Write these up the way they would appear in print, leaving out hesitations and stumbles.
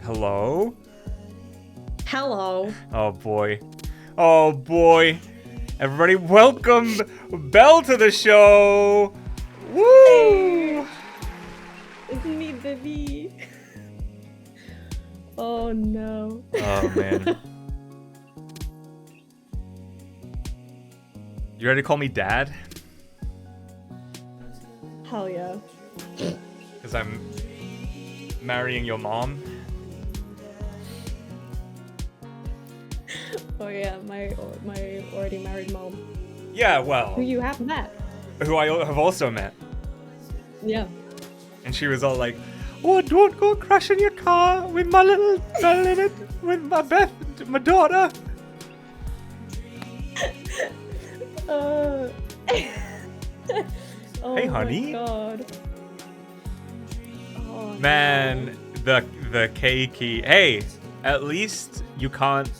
Hello? Hello. Oh boy. Oh boy. Everybody, welcome Belle to the show. Woo! Hey, it's me, baby. Oh no. Oh man. You ready to call me dad? Hell yeah. Because I'm marrying your mom. Oh yeah, my already married mom. Yeah, well, Who you have met? who I have also met. Yeah. And she was all like, "Oh, don't go crashing your car with my little girl in it, with my my daughter." Oh Hey, honey. My God. Oh, Man, the cakey. Hey, at least you can't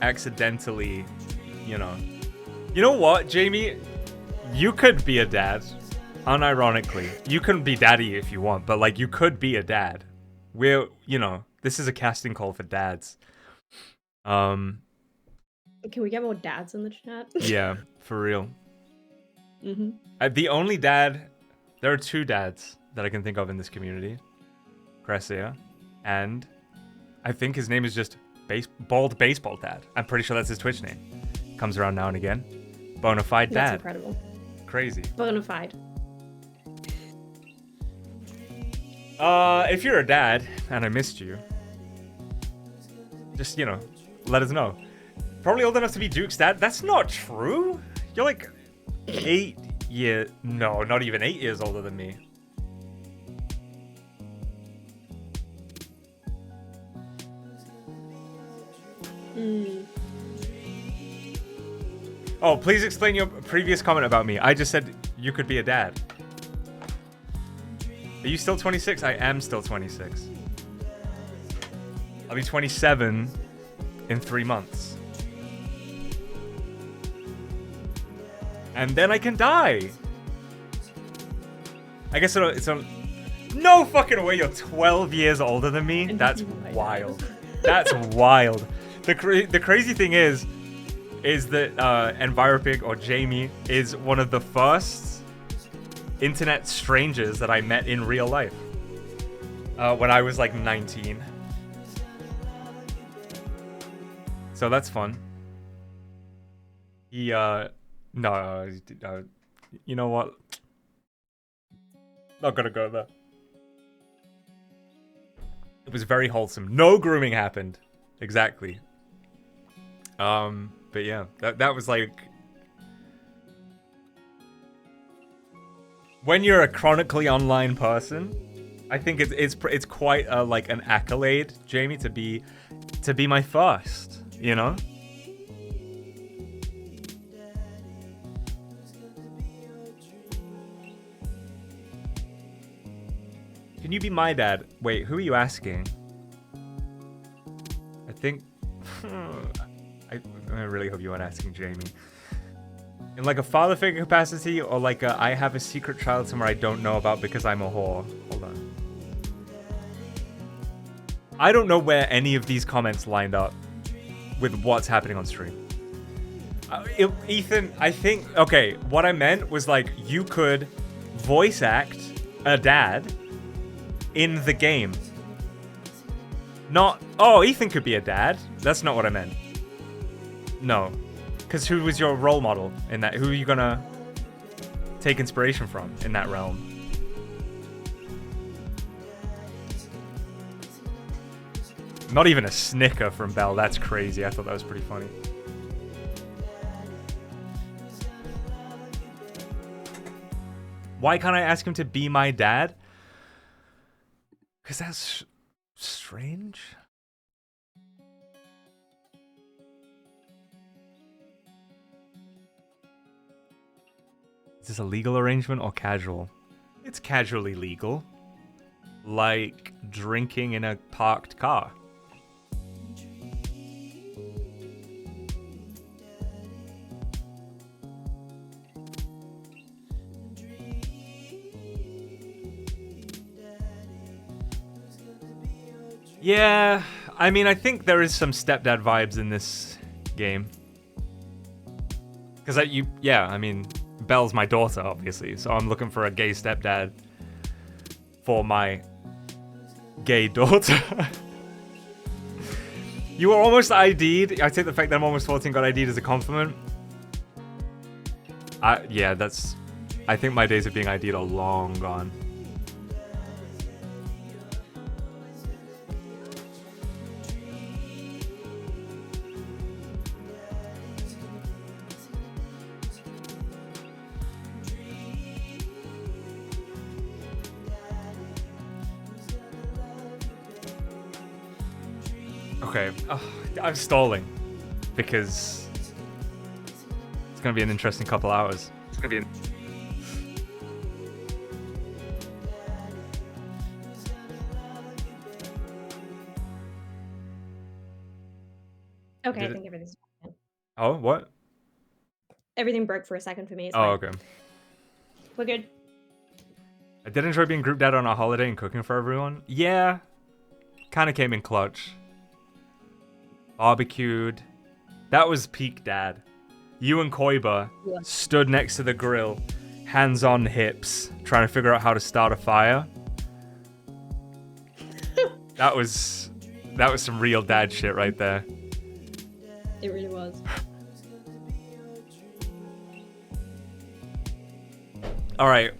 accidentally, you know. You know what, Jamie? You could be a dad. Unironically. You can be daddy if you want, but like you could be a dad. This is a casting call for dads. Can we get more dads in the chat? Yeah, for real. Mm-hmm. The only dad, there are two dads that I can think of in this community. Cressia, and I think his name is just Bald Baseball Dad. I'm pretty sure that's his Twitch name. Comes around now and again. Bonafide That's dad. incredible. Crazy. Bonafide. If you're a dad and I missed you, just, let us know. Probably old enough to be Duke's dad. That's not true. You're like 8 years. No, not even 8 years older than me. Oh, please explain your previous comment about me. I just said you could be a dad. Are you still 26? I am still 26. I'll be 27 in 3 months. And then I can die. I guess it's on. No fucking way, you're 12 years older than me? That's wild. That's wild. The crazy thing is that Enviropig, or Jamie, is one of the first internet strangers that I met in real life. When I was like 19. So that's fun. He, no, you know what? Not gonna go there. It was very wholesome. No grooming happened. Exactly. But yeah, that was like, when you're a chronically online person, I think it's quite like an accolade, Jamie, to be my first, you know? Can you be my dad? Wait, who are you asking? I think I really hope you aren't asking Jamie. In like a father figure capacity, or like I have a secret child somewhere I don't know about because I'm a whore. Hold on. I don't know where any of these comments lined up with what's happening on stream. Ethan, I think, okay, what I meant was like you could voice act a dad in the game. Not, oh, Ethan could be a dad. That's not what I meant. No. Because who was your role model in that? Who are you gonna take inspiration from in that realm? Not even a snicker from Belle. That's crazy. I thought that was pretty funny. Why can't I ask him to be my dad? Because that's strange. Is this a legal arrangement or casual? It's casually legal. Like drinking in a parked car. Yeah, I mean, I think there is some stepdad vibes in this game. Because I mean, Belle's my daughter, obviously, so I'm looking for a gay stepdad for my gay daughter. You were almost ID'd. I take the fact that I'm almost 14 got ID'd as a compliment. Yeah, that's... I think my days of being ID'd are long gone. Okay, I'm stalling because it's gonna be an interesting couple hours. It's gonna be. Okay, I think everything's fine. Oh, what? Everything broke for a second for me. It's Oh, fine. okay. We're good. I did enjoy being group dad on a holiday and cooking for everyone. Yeah, kind of came in clutch. Barbecued. That was peak dad. You and Koiba stood next to the grill, hands on hips, trying to figure out how to start a fire. That was some real dad shit right there. It really was. All right.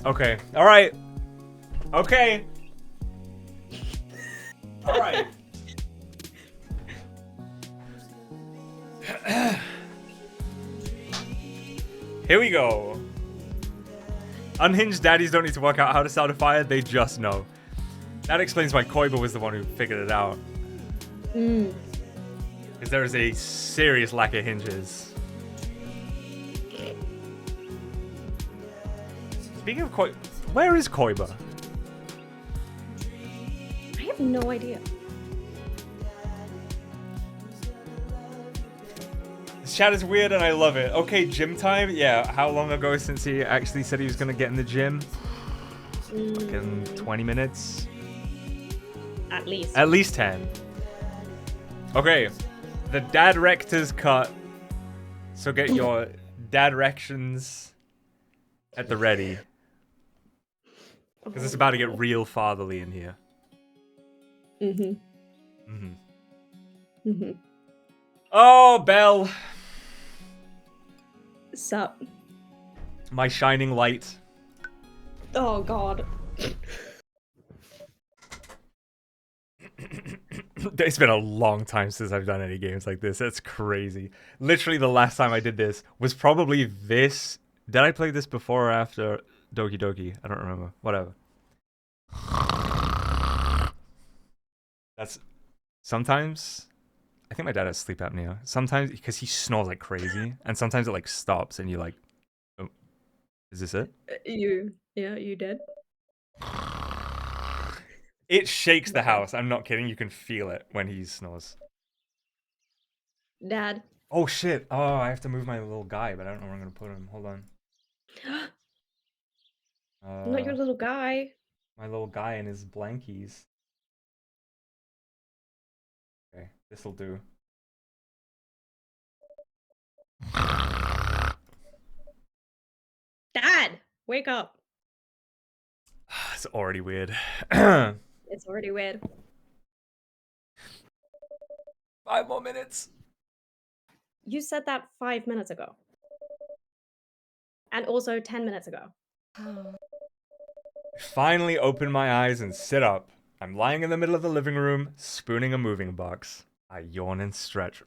Okay. All right. Okay. All right. Here we go. Unhinged daddies don't need to work out how to start a fire, they just know. That explains why Koiba was the one who figured it out. Because there is a serious lack of hinges. Speaking of Koiba, where is Koiba? I have no idea. This chat is weird and I love it. Okay, gym time? Yeah, how long ago since he actually said he was gonna get in the gym? Fucking 20 minutes? At least. At least 10. Okay, the dad rector's cut. So get your dad rections at the ready. Because it's about to get real fatherly in here. Oh, Belle. Sup? My shining light. Oh, God. It's been a long time since I've done any games like this. That's crazy. Literally the last time I did this was probably this. Did I play this before or after Doki Doki? I don't remember. Whatever. That's... Sometimes... I think my dad has sleep apnea. Sometimes, because he snores like crazy. And sometimes it like stops and you're like... Oh, is this it? Yeah, you did. It shakes the house. I'm not kidding. You can feel it when he snores. Dad. Oh shit. Oh, I have to move my little guy, but I don't know where I'm gonna put him. Hold on. Not your little guy. My little guy and his blankies. Okay, this'll do. Dad! Wake up. It's already weird. It's already weird. 5 more minutes. You said that 5 minutes ago. And also 10 minutes ago. Finally open my eyes and sit up. I'm lying in the middle of the living room, spooning a moving box. I yawn and stretch.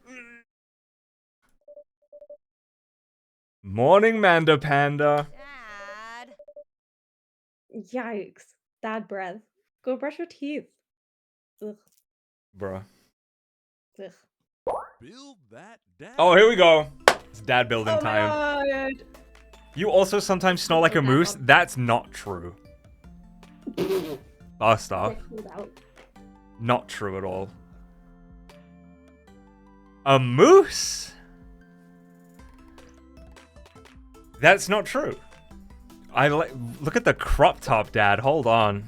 Morning, Manda Panda. Dad. Yikes. Dad breath. Go brush your teeth. Ugh. Bruh. Ugh. Build that dad. Oh, here we go. It's dad building Oh time. my God. You also sometimes snore like a moose? That's not true. First off. Not true at all. A moose? That's not true. Look at the crop top, Dad. Hold on.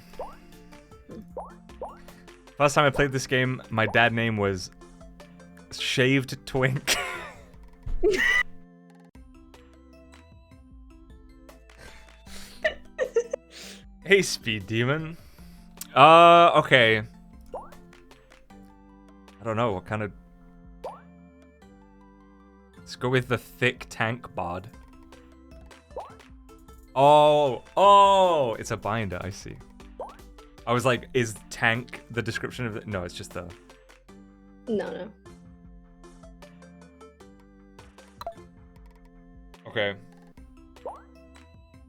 First time I played this game, my dad name was Shaved Twink. Hey, Speed Demon. Okay. I don't know, what kind of... Let's go with the thick tank bod. Oh, it's a binder, I see. I was like, is tank the description of it? No, it's just the... No. Okay.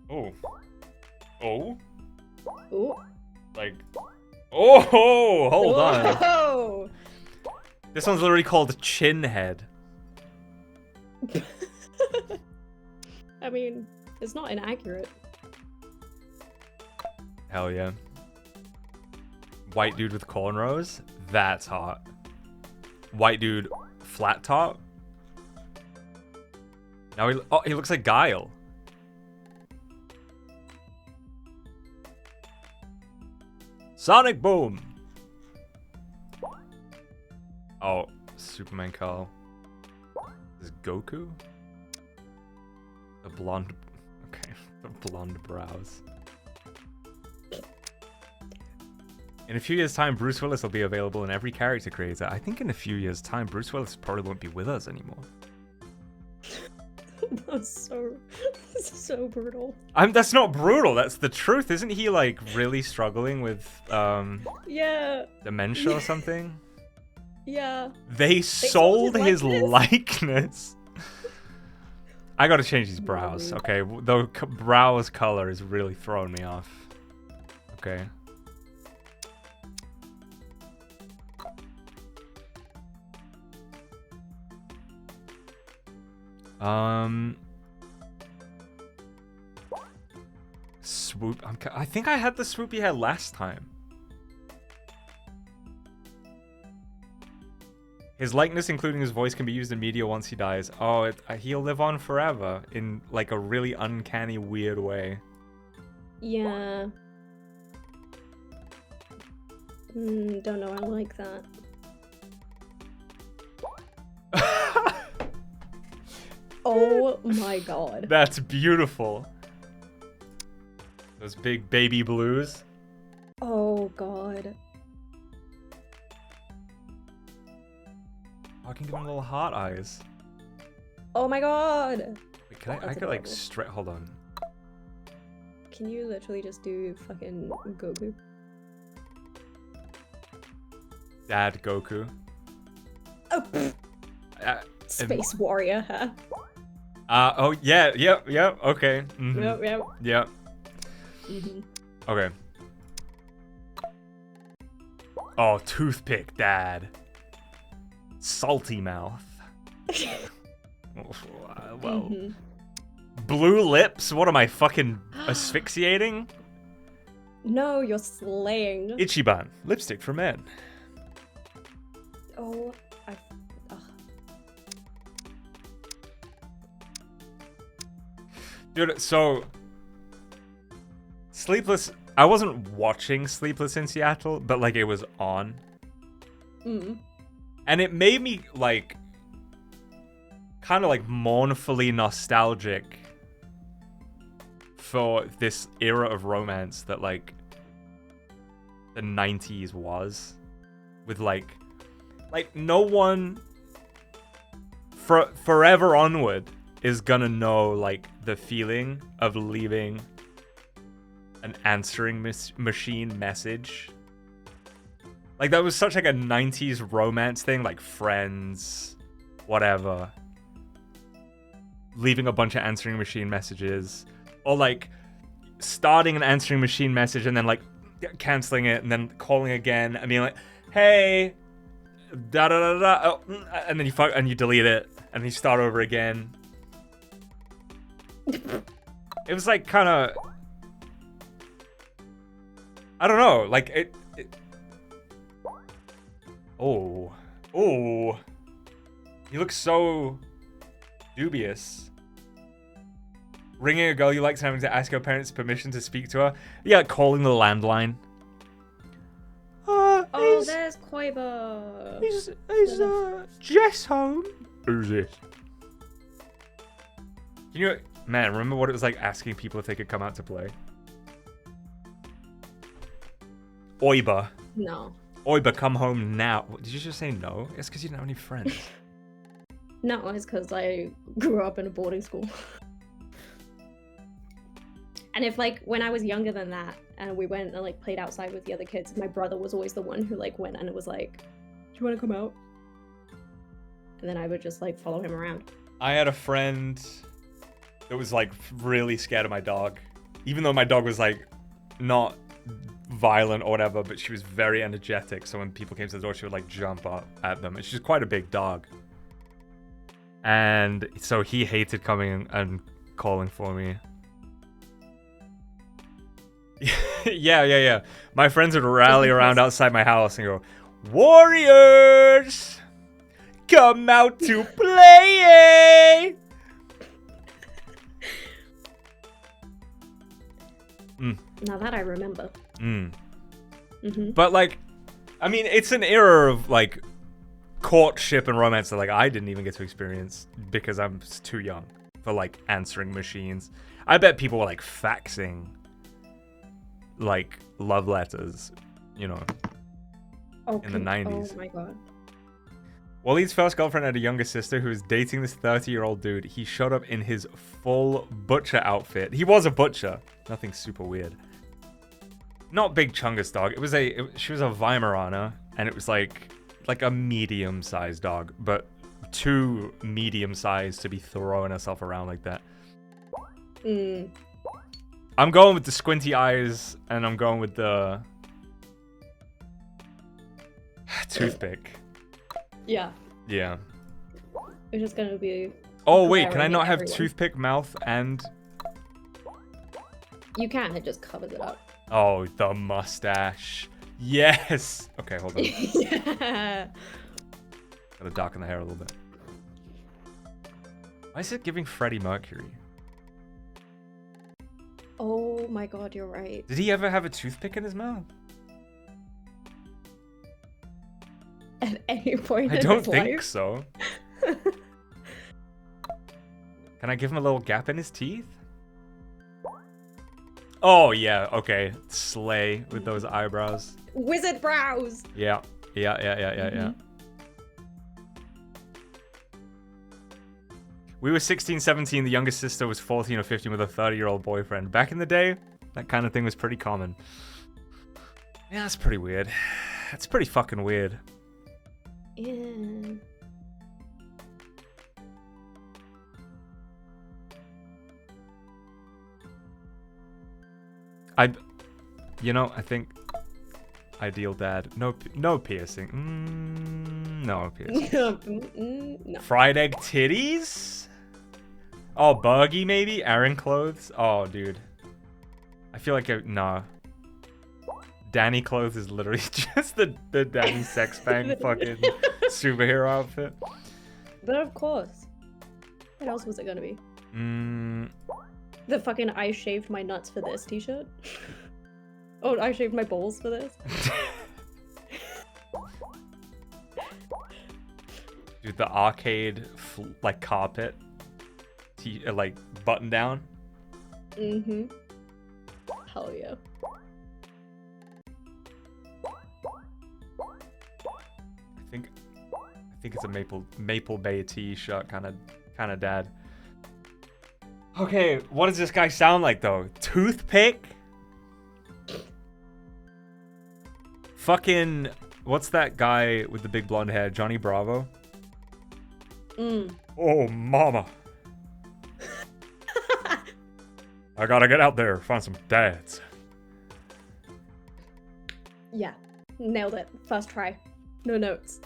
Oh. Ooh. Like... Oh, hold on. Whoa! This one's literally called Chin Head. I mean, it's not inaccurate. Hell yeah. White dude with cornrows? That's hot. White dude flat top? Now he looks like Guile. Sonic Boom! Oh, Superman Carl. Is Goku? The blonde... Okay, the blonde brows. In a few years' time, Bruce Willis will be available in every character creator. I think in a few years' time, Bruce Willis probably won't be with us anymore. That's so brutal. That's not brutal, that's the truth. Isn't he, like, really struggling with, Yeah. dementia or something? Yeah. They sold his likeness. I gotta change these brows, okay? The brows color is really throwing me off. Okay. Swoop. I think I had the swoopy hair last time. His likeness, including his voice, can be used in media once he dies. Oh, he'll live on forever in like a really uncanny, weird way. Yeah. Don't know. I like that. Oh my god. That's beautiful. Those big baby blues. Oh god. Oh, I can give him little heart eyes. Oh my god. Wait, can I That's could like adorable. hold on. Can you literally just do fucking Goku? Dad Goku. Oh, pfft. Space warrior, huh? Oh yeah, yep, okay. Yep. Yep. Mhm. Okay. Oh, toothpick dad. Salty mouth. Well. Mhm. Blue lips? What am I, fucking asphyxiating? No, you're slaying. Ichiban. Lipstick for men. Oh, Dude, so... Sleepless... I wasn't watching Sleepless in Seattle, but, like, it was on. And it made me, like... kind of, like, mournfully nostalgic for this era of romance that, like, the 90s was. With, like, no one... forever onward is gonna know, like, the feeling of leaving an answering machine message. Like, that was such, like, a 90s romance thing, like Friends, whatever. Leaving a bunch of answering machine messages. Or, like, starting an answering machine message and then, like, canceling it and then calling again and being like, hey, da-da-da-da, oh, and then you delete it and you start over again. It was like kind of, I don't know, like it oh, you look so dubious. Ringing a girl you like, having to ask her parents' permission to speak to her. Yeah, calling the landline. Oh, there's Koiba. Is Jess home? Who's this? Man, remember what it was like asking people if they could come out to play? Oiba. No. Oiba, come home now. What, did you just say no? It's because you don't have any friends. No, it's because I grew up in a boarding school. And if, like, when I was younger than that, and we went and, like, played outside with the other kids, my brother was always the one who, like, went and it was like, do you want to come out? And then I would just, like, follow him around. I had a friend that was, like, really scared of my dog. Even though my dog was, like, not violent or whatever, but she was very energetic. So when people came to the door, she would, like, jump up at them. And she's quite a big dog. And so he hated coming and calling for me. Yeah. My friends would rally around outside my house and go, "Warriors, come out to play!" Now that I remember. But, like, I mean, it's an era of, like, courtship and romance that, like, I didn't even get to experience because I'm too young for, like, answering machines. I bet people were, like, faxing, like, love letters, you know, in the 90s. Oh my god. Walid's first girlfriend had a younger sister who was dating this 30-year-old dude. He showed up in his full butcher outfit. He was a butcher. Nothing super weird. Not Big Chungus dog. She was a Weimaraner, and it was like a medium-sized dog, but too medium-sized to be throwing herself around like that. I'm going with the squinty eyes, and I'm going with the toothpick. Yeah. Yeah. It's just gonna be... Oh, wait, can I glaring not at have everyone. toothpick mouth and... You can, it just covers it up. Oh, the mustache. Yes! Okay, hold on. Yeah. Gotta darken the hair a little bit. Why is it giving Freddie Mercury? Oh my god, you're right. Did he ever have a toothpick in his mouth? At any point I in don't his think life? so. Can I give him a little gap in his teeth? Oh, yeah, okay. Slay with those eyebrows. Wizard brows! Yeah. We were 16, 17. The youngest sister was 14 or 15 with a 30-year-old boyfriend. Back in the day, that kind of thing was pretty common. Yeah, that's pretty weird. That's pretty fucking weird. Yeah. I think ideal dad. No piercing. No piercing. No. Fried egg titties? Oh, buggy maybe? Aaron clothes? Oh, dude. I feel like nah. Danny clothes is literally just the Danny sex bang fucking superhero outfit. But of course. What else was it gonna be? The fucking I shaved my nuts for this t-shirt? Oh, I shaved my balls for this? Dude, the arcade like carpet, like button down. Hell yeah. I think it's a Maple Bay t-shirt kind of dad. Okay, what does this guy sound like though? Toothpick? Fucking, what's that guy with the big blonde hair? Johnny Bravo? Oh, mama. I gotta get out there, find some dads. Yeah. Nailed it. First try. No notes.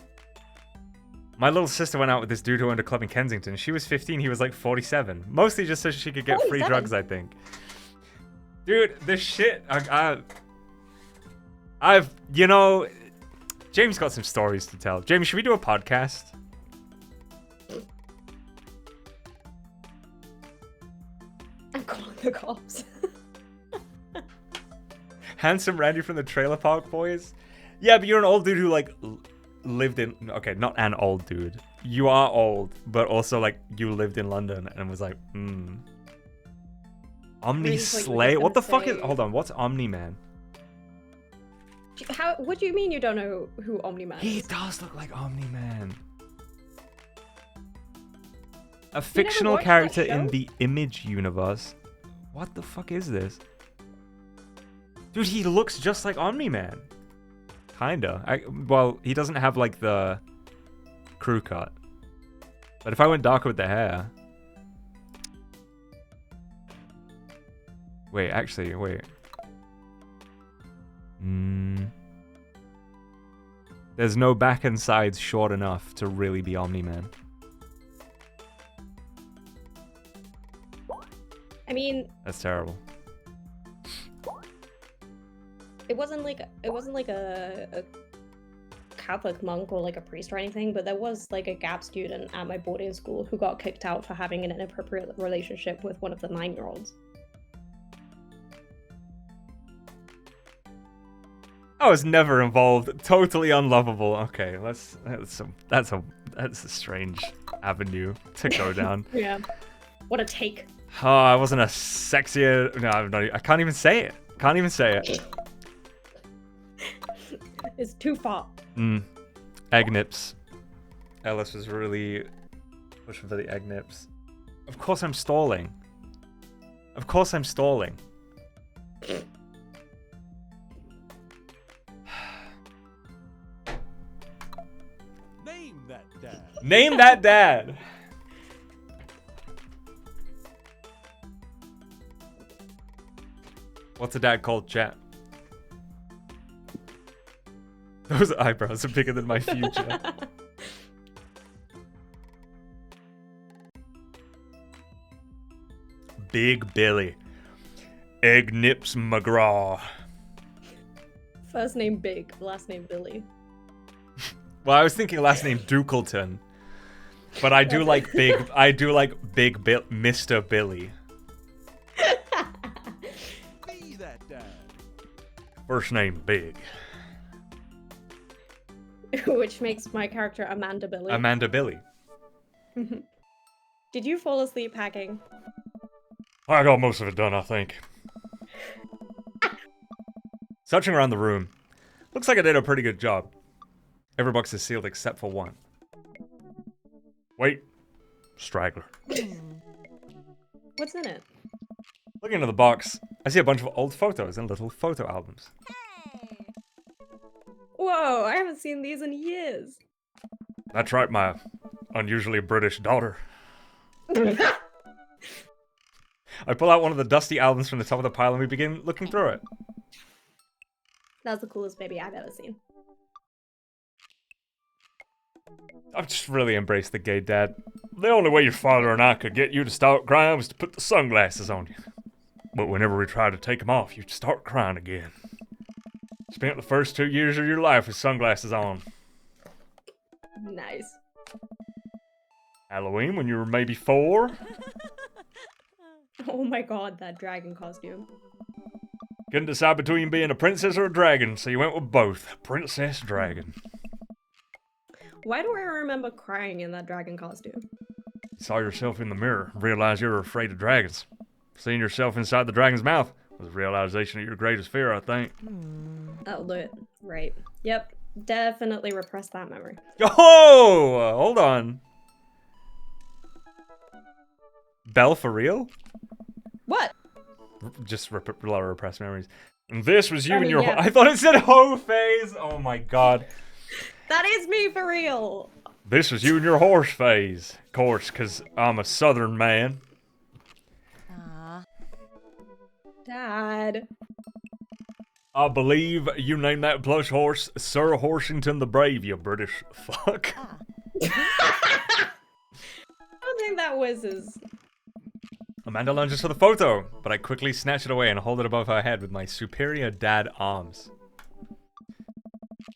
My little sister went out with this dude who owned a club in Kensington. She was 15, he was like 47. Mostly just so she could get free 47? drugs, I think. Dude, this shit, I've, James got some stories to tell. James, should we do a podcast? I'm calling the cops. Handsome Randy from the Trailer Park Boys? Yeah, but you're an old dude who like lived in. Okay, not an old dude. You are old, but also like you lived in London and was like, Omni Really thought you were Slay. just What the gonna fuck is? say- Hold on. What's Omni Man? How? What do you mean you don't know who Omni-Man He is? does look like Omni Man. A fictional watched that character in show? the Image universe. What the fuck is this? Dude, he looks just like Omni Man. Kinda. Well, he doesn't have like the crew cut. But if I went darker with the hair. Wait, actually, wait. There's no back and sides short enough to really be Omni-Man. I mean, That's terrible. it wasn't like a Catholic monk or like a priest or anything, but there was like a Gap student at my boarding school who got kicked out for having an inappropriate relationship with one of the 9-year-olds. I was never involved. Totally unlovable. Okay, that's a strange avenue to go down. Yeah. What a take. Oh, I wasn't a sexier. No, I can't even say it. Can't even say it. It's too far. Egg nips. Ellis was really pushing for the egg nips. Of course I'm stalling. Of course I'm stalling. Name that dad. Name that dad. What's a dad called, chat? Those eyebrows are bigger than my future. Big Billy. Egg Nips McGraw. First name Big, last name Billy. Well, I was thinking last name Dukelton. But I do like big Mr. Billy. Be that dad. First name Big. Which makes my character Amanda Billy. Amanda Billy. Did you fall asleep hacking? I got most of it done, I think. Searching around the room. Looks like I did a pretty good job. Every box is sealed except for one. Wait. Straggler. What's in it? Looking into the box, I see a bunch of old photos and little photo albums. Whoa, I haven't seen these in years. That's right, my unusually British daughter. I pull out one of the dusty albums from the top of the pile and we begin looking through it. That's the coolest baby I've ever seen. I've just really embraced the gay dad. The only way your father and I could get you to start crying was to put the sunglasses on you. But whenever we tried to take them off, you'd start crying again. Spent the first 2 years of your life with sunglasses on. Nice. Halloween, when you were maybe 4. Oh my god, that dragon costume. Couldn't decide between being a princess or a dragon, so you went with both. Princess, dragon. Why do I remember crying in that dragon costume? You saw yourself in the mirror, realized you were afraid of dragons. Seeing yourself inside the dragon's mouth was a realization of your greatest fear, I think. That'll do it. Right. Yep. Definitely repress that memory. Oh! Hold on. Belle for real? What? Just repressed memories. And this was you I and mean, your. yeah. I thought it said hoe phase. Oh my god. That is me for real. This was you and your horse phase. Of course, because I'm a southern man. Dad. I believe you named that plush horse Sir Horsington the Brave, you British fuck. I don't think that was his. Amanda lunges for the photo, but I quickly snatch it away and hold it above her head with my superior dad arms.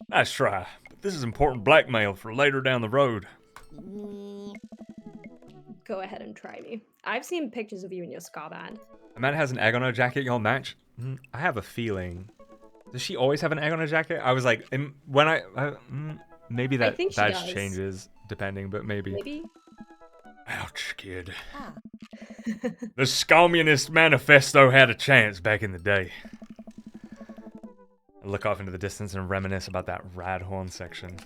Nice try, but this is important blackmail for later down the road. Go ahead and try me. I've seen pictures of you in your ska band. Amanda has an egg on her jacket, y'all match? I have a feeling. Does she always have an egg on her jacket? I was like, maybe that think she badge does. changes depending, but maybe. Maybe. Ouch, kid. Ah. The Communist Manifesto had a chance back in the day. I look off into the distance and reminisce about that rad horn section.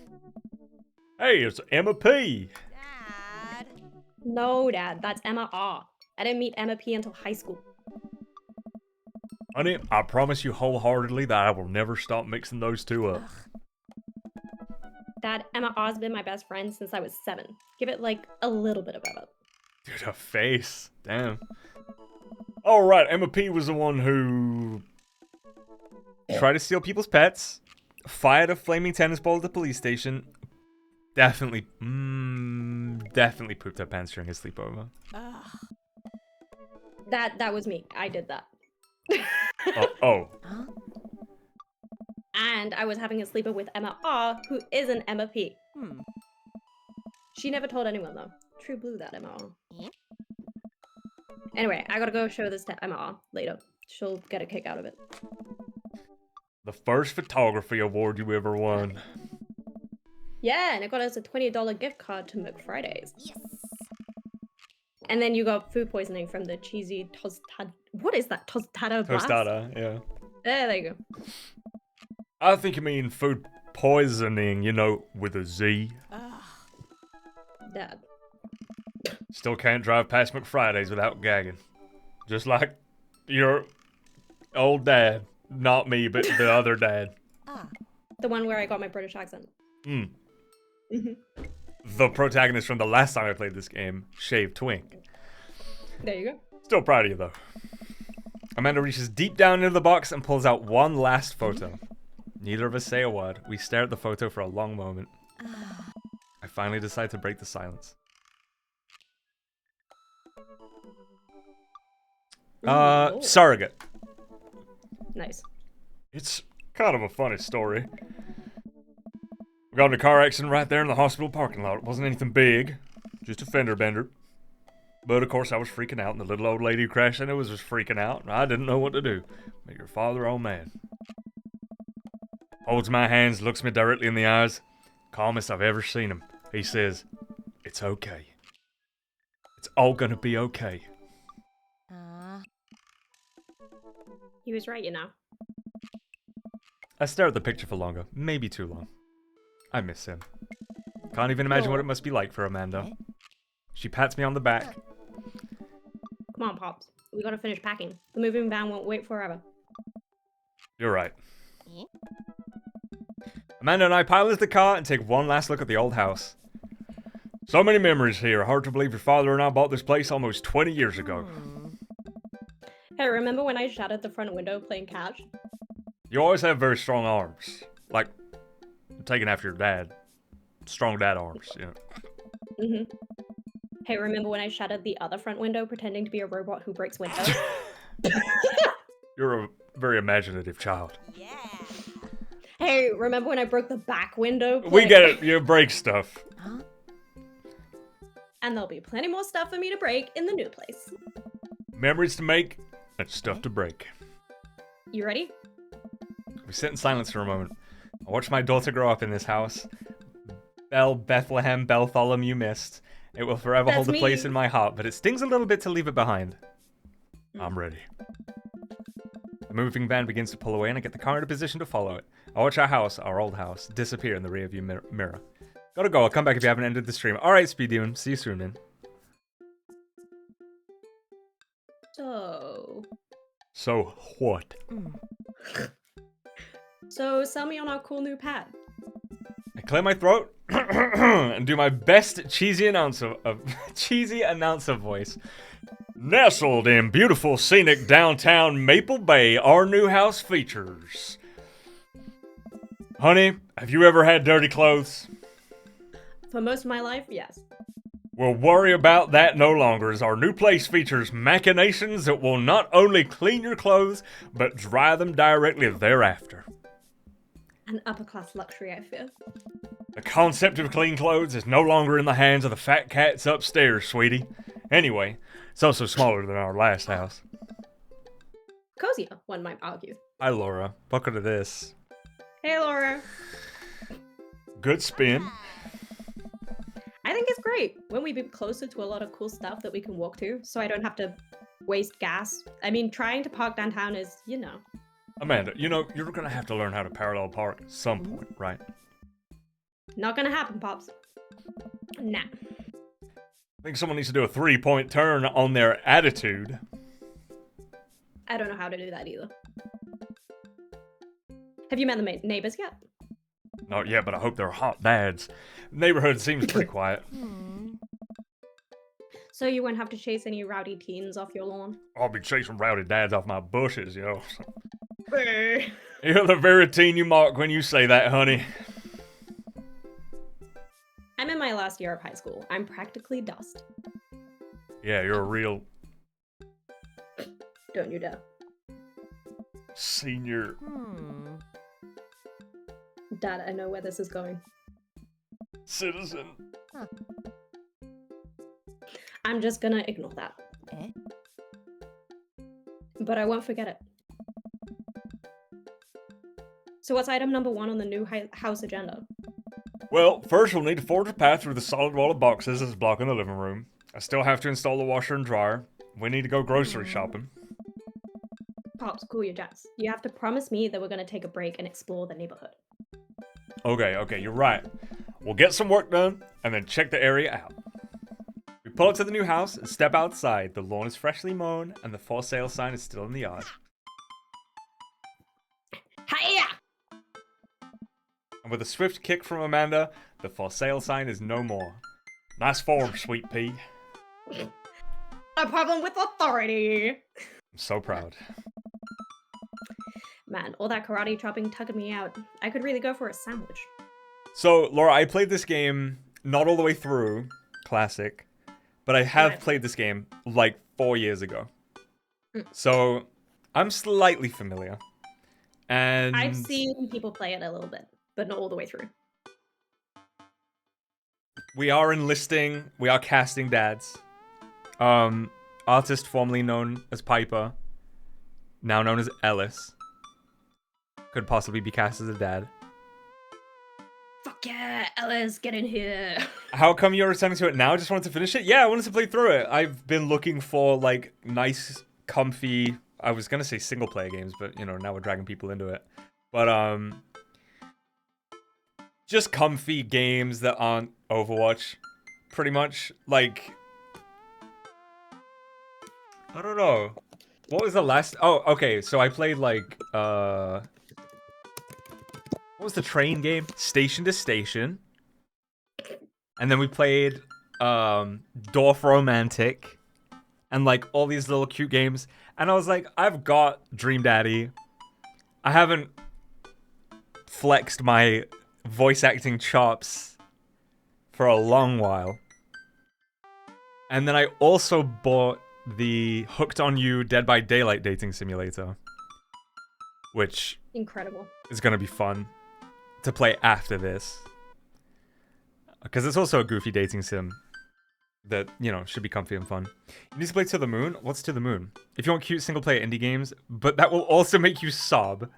Hey, it's Emma P. Dad. No, Dad, that's Emma R. I didn't meet Emma P until high school. Honey, I promise you wholeheartedly that I will never stop mixing those two up. Dad, Emma R's been my best friend since I was 7. Give it like a little bit of Emma. Dude, her face. Damn. Alright, Emma P was the one who tried to steal people's pets, fired a flaming tennis ball at the police station, definitely pooped her pants during his sleepover. Ugh. That was me. I did that. Oh. Huh? And I was having a sleepover with Emma R, who isn't Emma P. Hmm. She never told anyone though. True blue, that Emma R. Yeah. Anyway, I gotta go show this to Emma R later. She'll get a kick out of it. The first photography award you ever won. Yeah, and it got us a $20 gift card to McFridays. Yes. And then you got food poisoning from the cheesy tostada. What is that? Tostada blast? Tostada, yeah. There you go. I think you mean food poisoning, you know, with a Z. Ugh. Dad. Still can't drive past McFridays without gagging. Just like your old dad. Not me, but the other dad. Ah. The one where I got my British accent. Mm. Mhm. The protagonist from the last time I played this game, Shaved Twink. There you go. Still proud of you, though. Amanda reaches deep down into the box and pulls out one last photo. Neither of us say a word. We stare at the photo for a long moment. Ah. I finally decide to break the silence. Ooh. Surrogate. Nice. It's kind of a funny story. We got in a car accident right there in the hospital parking lot. It wasn't anything big, just a fender bender. But of course I was freaking out, and the little old lady who crashed into us was freaking out, and I didn't know what to do. But your father, oh man. Holds my hands, looks me directly in the eyes. Calmest I've ever seen him. He says, "It's okay. It's all gonna be okay." Ah. He was right, you know. I stare at the picture for longer, maybe too long. I miss him. Can't even imagine what it must be like for Amanda. She pats me on the back. Come on, Pops. We gotta finish packing. The moving van won't wait forever. You're right. Yeah. Amanda and I pile into the car and take one last look at the old house. So many memories here. Hard to believe your father and I bought this place almost 20 years ago. Hmm. Hey, remember when I shattered the front window playing catch? You always have very strong arms. Like, taking after your dad. Strong dad arms, you know. Mm-hmm. Hey, remember when I shattered the other front window pretending to be a robot who breaks windows? You're a very imaginative child. Yeah. Hey, remember when I broke the back window? We get it. You break stuff. Huh? And there'll be plenty more stuff for me to break in the new place. Memories to make and stuff to break. You ready? We sit in silence for a moment. I watch my daughter grow up in this house. Bethlehem, Bartholomew missed. It will forever hold a That's place me. in my heart, but it stings a little bit to leave it behind. I'm ready. The moving van begins to pull away, and I get the car in a position to follow it. I watch our old house, disappear in the rearview mirror. Gotta go. I'll come back if you haven't ended the stream. All right, Speed Demon. See you soon, man. So what? So sell me on our cool new pad. I clear my throat and do my best cheesy announcer voice. Nestled in beautiful scenic downtown Maple Bay, our new house features. Honey, have you ever had dirty clothes? For most of my life, yes. We'll worry about that no longer, as our new place features machinations that will not only clean your clothes, but dry them directly thereafter. An upper class luxury, I fear. The concept of clean clothes is no longer in the hands of the fat cats upstairs, sweetie. Anyway, it's also smaller than our last house. Cozier, one might argue. Hi, Laura. Buckle to this. Hey, Laura. Good spin. I think it's great when we be closer to a lot of cool stuff that we can walk to, so I don't have to waste gas. I mean, trying to park downtown is, you know. Amanda, you know, you're gonna have to learn how to parallel park at some point, right? Not gonna happen, Pops. Nah. I think someone needs to do a 3-point turn on their attitude. I don't know how to do that either. Have you met the neighbors yet? Not yet, but I hope they're hot dads. Neighborhood seems pretty quiet. So you won't have to chase any rowdy teens off your lawn? I'll be chasing rowdy dads off my bushes, yo. Brr. You're the very teen you mark when you say that, honey. I'm in my last year of high school. I'm practically dust. Yeah, you're a real Don't you dare. senior. Dad, I know where this is going. Citizen. I'm just gonna ignore that. Eh? But I won't forget it. So what's item number 1 on the new house agenda? Well, first we'll need to forge a path through the solid wall of boxes that's blocking the living room. I still have to install the washer and dryer. We need to go grocery shopping. Pops, cool your jets. You have to promise me that we're gonna take a break and explore the neighborhood. Okay, you're right. We'll get some work done, and then check the area out. We pull up to the new house and step outside. The lawn is freshly mown, and the for sale sign is still in the yard. Hiya! And with a swift kick from Amanda, the for sale sign is no more. Nice form, sweet pea. A problem with authority! I'm so proud. Man, all that karate chopping tugging me out. I could really go for a sandwich. So, Laura, I played this game not all the way through, classic, but I have Right. played this game like 4 years ago. So, I'm slightly familiar. And I've seen people play it a little bit, but not all the way through. we are casting dads. Artist formerly known as Piper, now known as Ellis, could possibly be cast as a dad. Fuck yeah, Ellis, get in here. How come you're returning to it now? Just wanted to finish it? Yeah, I wanted to play through it. I've been looking for, like, nice, comfy, I was gonna say single-player games, but, you know, now we're dragging people into it. But, just comfy games that aren't Overwatch, pretty much. Like, I don't know. What was the last... Oh, okay, so I played, like, what was the train game? Station to Station. And then we played Dorf Romantic and like all these little cute games. And I was like, I've got Dream Daddy. I haven't flexed my voice acting chops for a long while. And then I also bought the Hooked on You Dead by Daylight dating simulator, which Incredible. is going to be fun to play after this. Because it's also a goofy dating sim that, you know, should be comfy and fun. You need to play To the Moon? What's To the Moon? If you want cute single-player indie games, but that will also make you sob.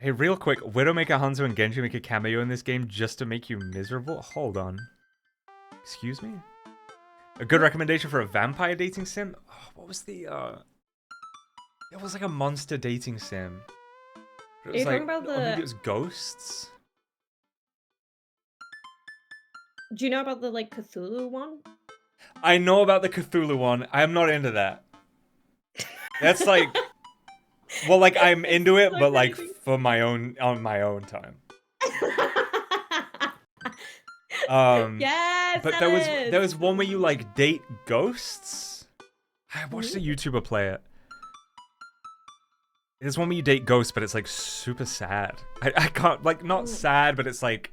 Hey, real quick, Widowmaker, Hanzo, and Genji make a cameo in this game just to make you miserable? Hold on. Excuse me? A good recommendation for a vampire dating sim? Oh, what was the, It was like a monster dating sim. It was Are you like, talking about or maybe the- it was Ghosts? Do you know about the, like, Cthulhu one? I know about the Cthulhu one. I'm not into that. That's like, well, like I'm into it, So but like crazy. for my own on my own time. Yes, But there was one where you like date ghosts. I watched a YouTuber play it. There's one where you date ghosts, but it's like super sad. I can't like not sad, but it's like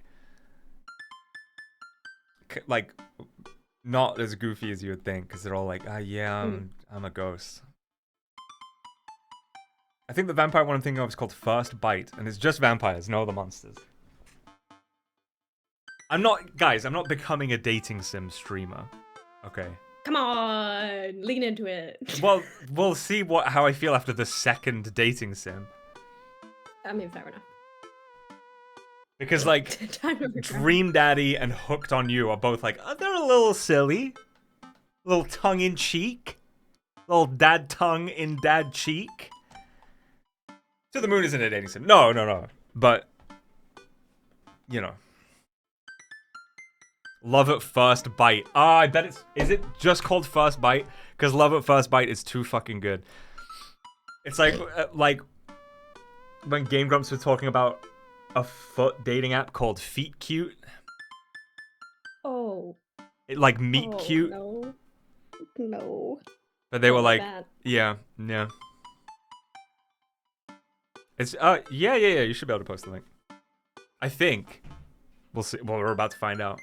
not as goofy as you would think, because they're all like, yeah, I'm a ghost. I think the vampire one I'm thinking of is called First Bite, and it's just vampires, no other monsters. I'm not becoming a dating sim streamer. Okay. Come on, lean into it. Well, we'll see how I feel after the second dating sim. I mean, fair enough. Because, like, Time of regret. Dream Daddy and Hooked on You are both like, they're a little silly. A little tongue-in-cheek. Little dad tongue in dad cheek. To the Moon isn't a dating sim. No. But, you know. Love at First Bite. I bet is it just called First Bite? Because Love at First Bite is too fucking good. It's like when Game Grumps were talking about a foot dating app called Feet Cute. Oh. Like Meet Oh, Cute. No. But they were Not like, that. yeah. It's yeah, you should be able to post the link. I think. We'll see. Well, we're about to find out.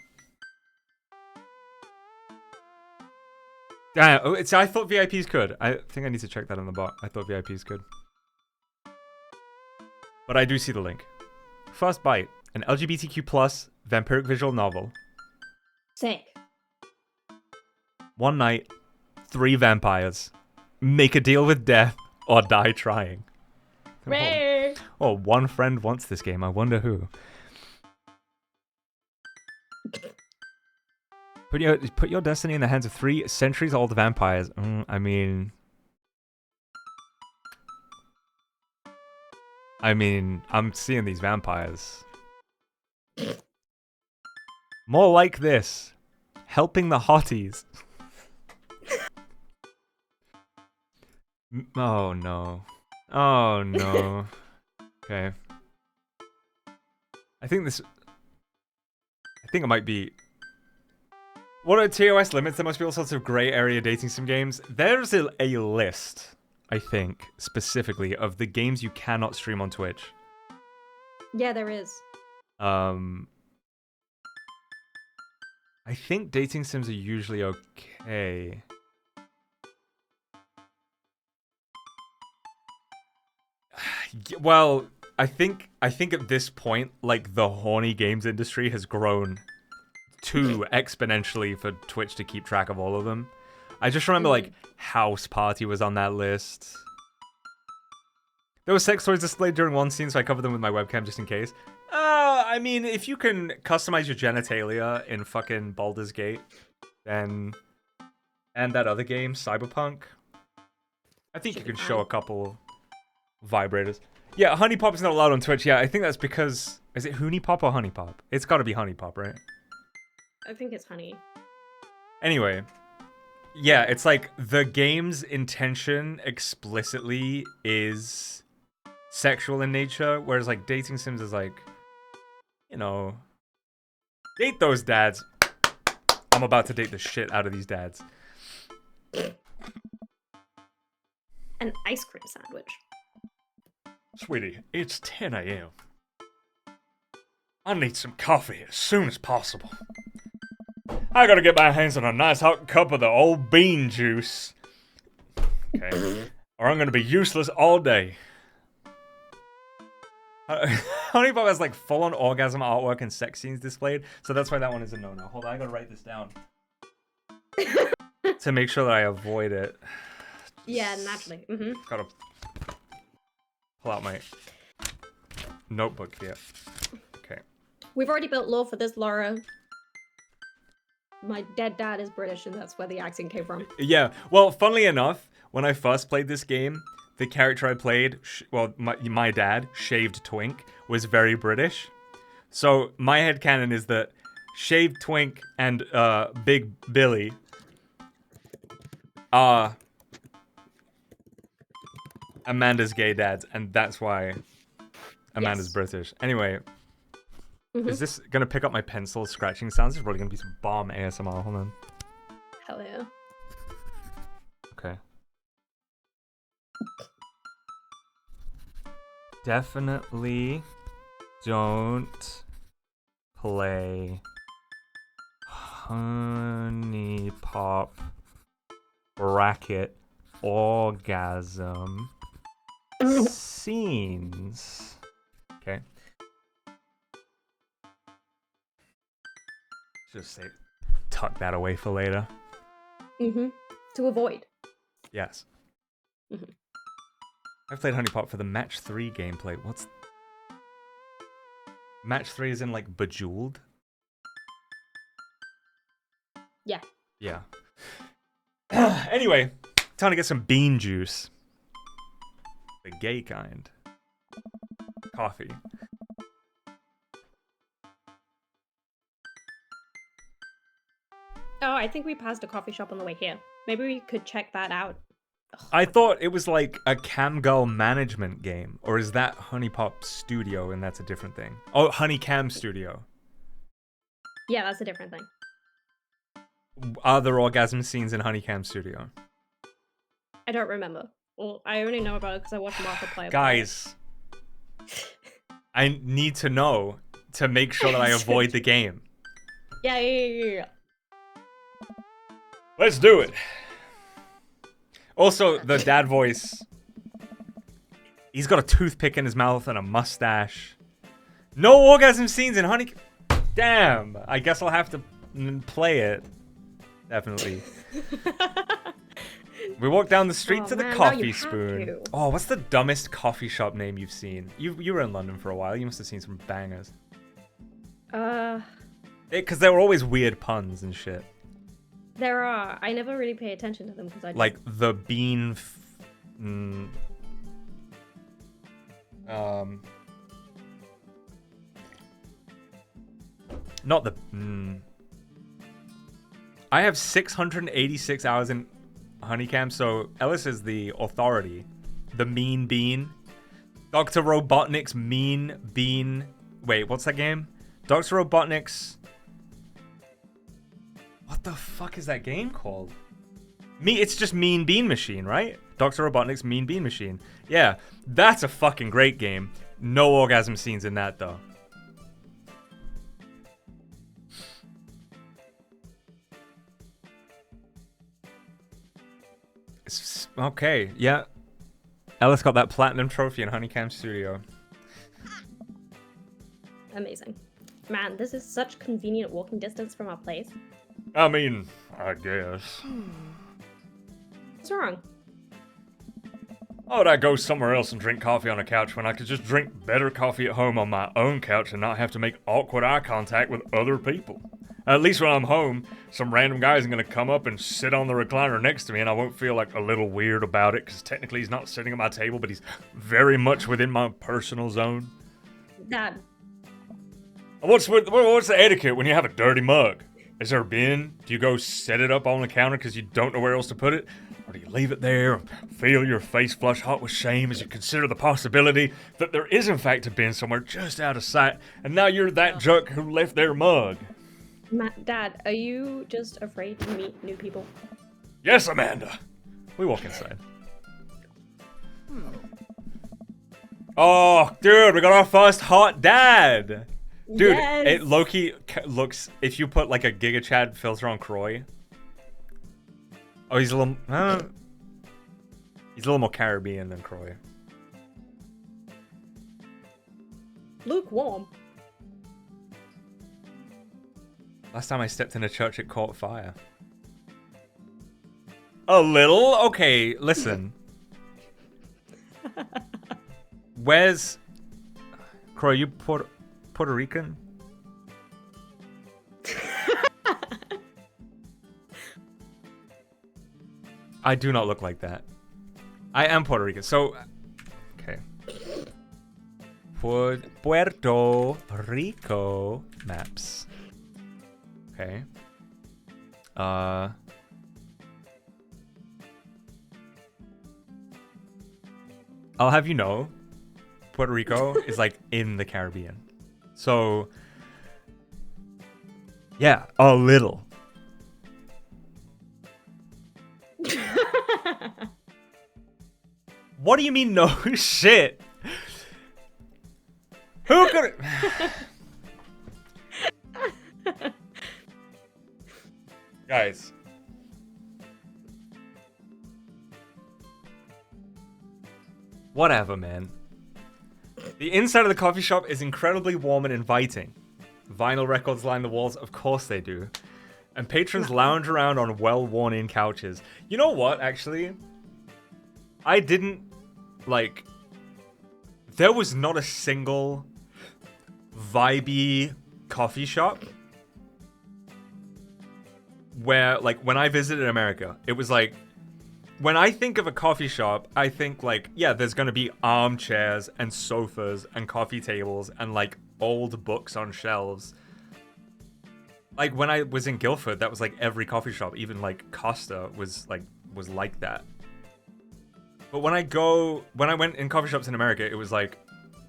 Damn, I thought VIPs could. I think I need to check that on the bot. I thought VIPs could. But I do see the link. First Bite, an LGBTQ plus vampiric visual novel. Sick. One night, 3 vampires. Make a deal with death or die trying. Rare. Oh, one friend wants this game. I wonder who. Put your destiny in the hands of 3 centuries-old vampires. I mean, I'm seeing these vampires. More like this. Helping the hotties. Oh, no. Oh, no. Okay. I think it might be... What are TOS limits? There must be all sorts of grey area dating sim games. There's a list, I think, specifically, of the games you cannot stream on Twitch. Yeah, there is. I think dating sims are usually okay. Well, I think at this point, like, the horny games industry has grown too exponentially for Twitch to keep track of all of them. I just remember, like, House Party was on that list. There were sex toys displayed during one scene, so I covered them with my webcam just in case. I mean, if you can customize your genitalia in fucking Baldur's Gate, then... And that other game, Cyberpunk, I think you can show a couple vibrators. Yeah, Honey Pop is not allowed on Twitch. Yeah, I think that's because... Is it Honey Pop or Honey Pop? It's gotta be Honey Pop, right? I think it's honey. Anyway, yeah, it's like the game's intention explicitly is sexual in nature, whereas like dating sims is like, you know, date those dads. I'm about to date the shit out of these dads. An ice cream sandwich. Sweetie, it's 10 a.m. I need some coffee as soon as possible. I gotta get my hands on a nice hot cup of the old bean juice. Okay. Or I'm gonna be useless all day. Honey Pop has like full-on orgasm artwork and sex scenes displayed, so that's why that one is a no-no. Hold on, I gotta write this down. To make sure that I avoid it. Yeah, naturally. Mm-hmm. Gotta pull out my notebook here. Okay. We've already built lore for this, Laura. My dead dad is British, and that's where the accent came from. Yeah, well, funnily enough, when I first played this game, the character I played, my dad, Shaved Twink, was very British. So my headcanon is that Shaved Twink and Big Billy are Amanda's gay dads, and that's why Amanda's Yes. British. Anyway, is this gonna pick up my pencil scratching sounds? This is probably gonna be some bomb ASMR. Hold on. Hell yeah. Okay. Definitely don't play Honey Pop bracket orgasm scenes. Okay. Just say tuck that away for later. To avoid. Yes. Mhm. I've played Honey Pop for the Match 3 gameplay. What's... Match 3 is in, like, Bejeweled? Yeah. Yeah. Anyway, time to get some bean juice. The gay kind. Coffee. Oh, I think we passed a coffee shop on the way here. Maybe we could check that out. I thought it was like a Camgirl management game. Or is that Honey Pop Studio and that's a different thing? Oh, Honey Cam Studio. Yeah, that's a different thing. Are there orgasm scenes in Honey Cam Studio? I don't remember. Well, I only know about it because I watched Markiplier play it. Guys, I need to know to make sure that I avoid the game. Yeah. Let's do it. Also, the dad voice. He's got a toothpick in his mouth and a mustache. No orgasm scenes in Honey... Damn. I guess I'll have to play it. Definitely. We walk down the street to the man, now Coffee you have Spoon. to. Oh, what's the dumbest coffee shop name you've seen? You were in London for a while. You must have seen some bangers. Because there were always weird puns and shit. There are. I never really pay attention to them because I Like the bean... Not the... I have 686 hours in Honeycam, so Ellis is the authority. The Mean Bean. Dr. Robotnik's Mean Bean... Wait, what's that game? Dr. Robotnik's... What the fuck is that game called? It's just Mean Bean Machine, right? Dr. Robotnik's Mean Bean Machine. Yeah, that's a fucking great game. No orgasm scenes in that, though. Okay, yeah. Ellis got that platinum trophy in Honeycam Studio. Amazing. Man, this is such convenient walking distance from our place. I mean, I guess. What's wrong? Why would I go somewhere else and drink coffee on a couch when I could just drink better coffee at home on my own couch and not have to make awkward eye contact with other people? At least when I'm home, some random guy isn't going to come up and sit on the recliner next to me and I won't feel like a little weird about it because technically he's not sitting at my table, but he's very much within my personal zone. Dad. What's the etiquette when you have a dirty mug? Is there a bin? Do you go set it up on the counter because you don't know where else to put it? Or do you leave it there and feel your face flush hot with shame as you consider the possibility that there is in fact a bin somewhere just out of sight and now you're that jerk who left their mug? Dad, are you just afraid to meet new people? Yes, Amanda. We walk inside. Oh, dude, we got our first hot dad. Dude, yes. It low-key looks, if you put like a Giga Chad filter on Croy. Oh, he's a little more Caribbean than Croy. Lukewarm. Last time I stepped in a church, it caught fire. A little? Okay, listen. Where's... Croy, you Puerto Rican? I do not look like that. I am Puerto Rican, so... Okay. Puerto Rico maps. Okay. I'll have you know, Puerto Rico is like in the Caribbean. So, yeah, a little. What do you mean no shit? Who could... Guys. Whatever, man. The inside of the coffee shop is incredibly warm and inviting. Vinyl records line the walls, of course they do. and patrons lounge around on well-worn-in couches. You know what, actually? I didn't, like... There was not a single vibey coffee shop where, like, when I visited America, it was like, when I think of a coffee shop, I think, like, yeah, there's gonna be armchairs and sofas and coffee tables and, like, old books on shelves. Like, when I was in Guildford, that was, like, every coffee shop, even, like, Costa was like that. But when I went in coffee shops in America, it was like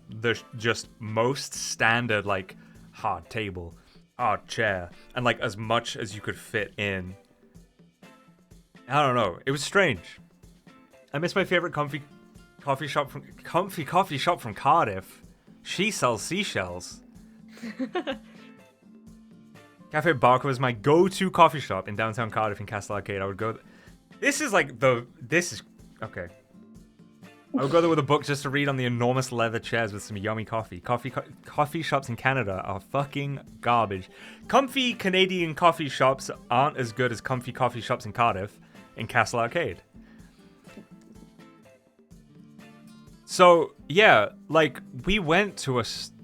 the just most standard, like, hard table, hard chair, and like as much as you could fit in. I don't know. It was strange. I miss my favorite comfy coffee shop from Cardiff. She sells seashells. Cafe Barker was my go-to coffee shop in downtown Cardiff in Castle Arcade. I would go. This is okay. I would go there with a book just to read on the enormous leather chairs with some yummy coffee. Coffee shops in Canada are fucking garbage. Comfy Canadian coffee shops aren't as good as comfy coffee shops in Cardiff in Castle Arcade. So, yeah, like, we went to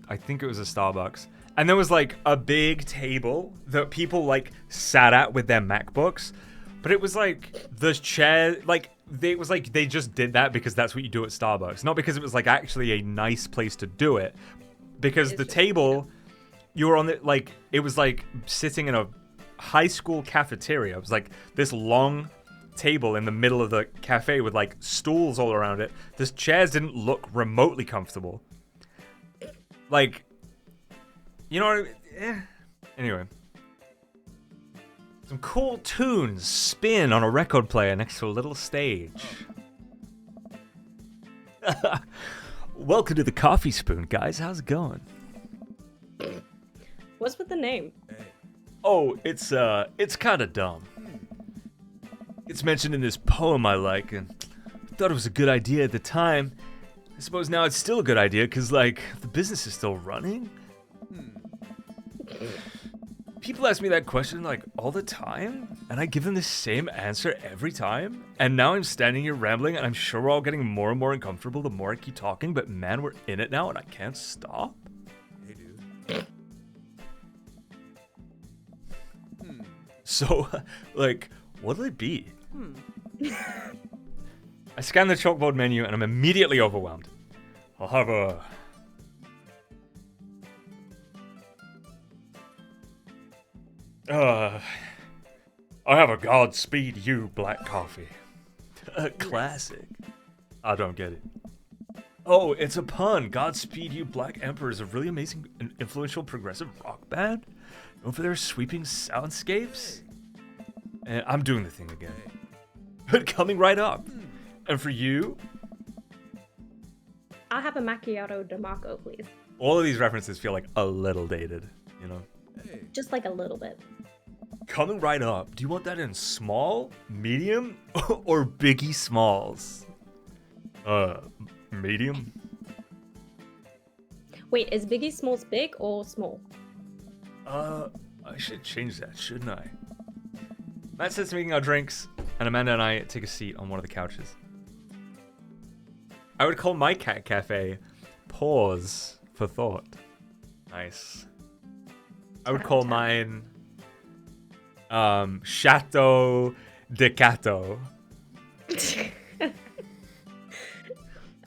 I think it was a Starbucks, and there was, like, a big table that people, like, sat at with their MacBooks, but it was, like, the chair, like, it was like they just did that because that's what you do at Starbucks. Not because it was like actually a nice place to do it. Because the table, you were on it, like, it was like sitting in a high school cafeteria. It was like this long table in the middle of the cafe with like stools all around it. The chairs didn't look remotely comfortable. Like, you know what I mean? Anyway. Some cool tunes spin on a record player next to a little stage. Welcome to the Coffee Spoon, guys. How's it going? What's with the name? Oh, it's kind of dumb. It's mentioned in this poem I like, and I thought it was a good idea at the time. I suppose now it's still a good idea, because, like, the business is still running. People ask me that question, like, all the time, and I give them the same answer every time. And now I'm standing here rambling, and I'm sure we're all getting more and more uncomfortable the more I keep talking, but man, we're in it now, and I can't stop. Hey, dude. So, like, what'll it be? I scan the chalkboard menu, and I'm immediately overwhelmed. I'll have a... I have a Godspeed You black coffee. A classic. I don't get it. Oh, it's a pun. Godspeed You Black Emperor is a really amazing and influential progressive rock band known for their sweeping soundscapes. And I'm doing the thing again. But coming right up. And for you? I'll have a macchiato DeMarco, please. All of these references feel like a little dated, you know? Just like a little bit. Coming right up. Do you want that in small, medium, or Biggie Smalls? Medium? Wait, is Biggie Smalls big or small? I should change that, shouldn't I? Matt says making our drinks, and Amanda and I take a seat on one of the couches. I would call my cat cafe Pause for Thought. Nice. I would call mine Chateau de Cato.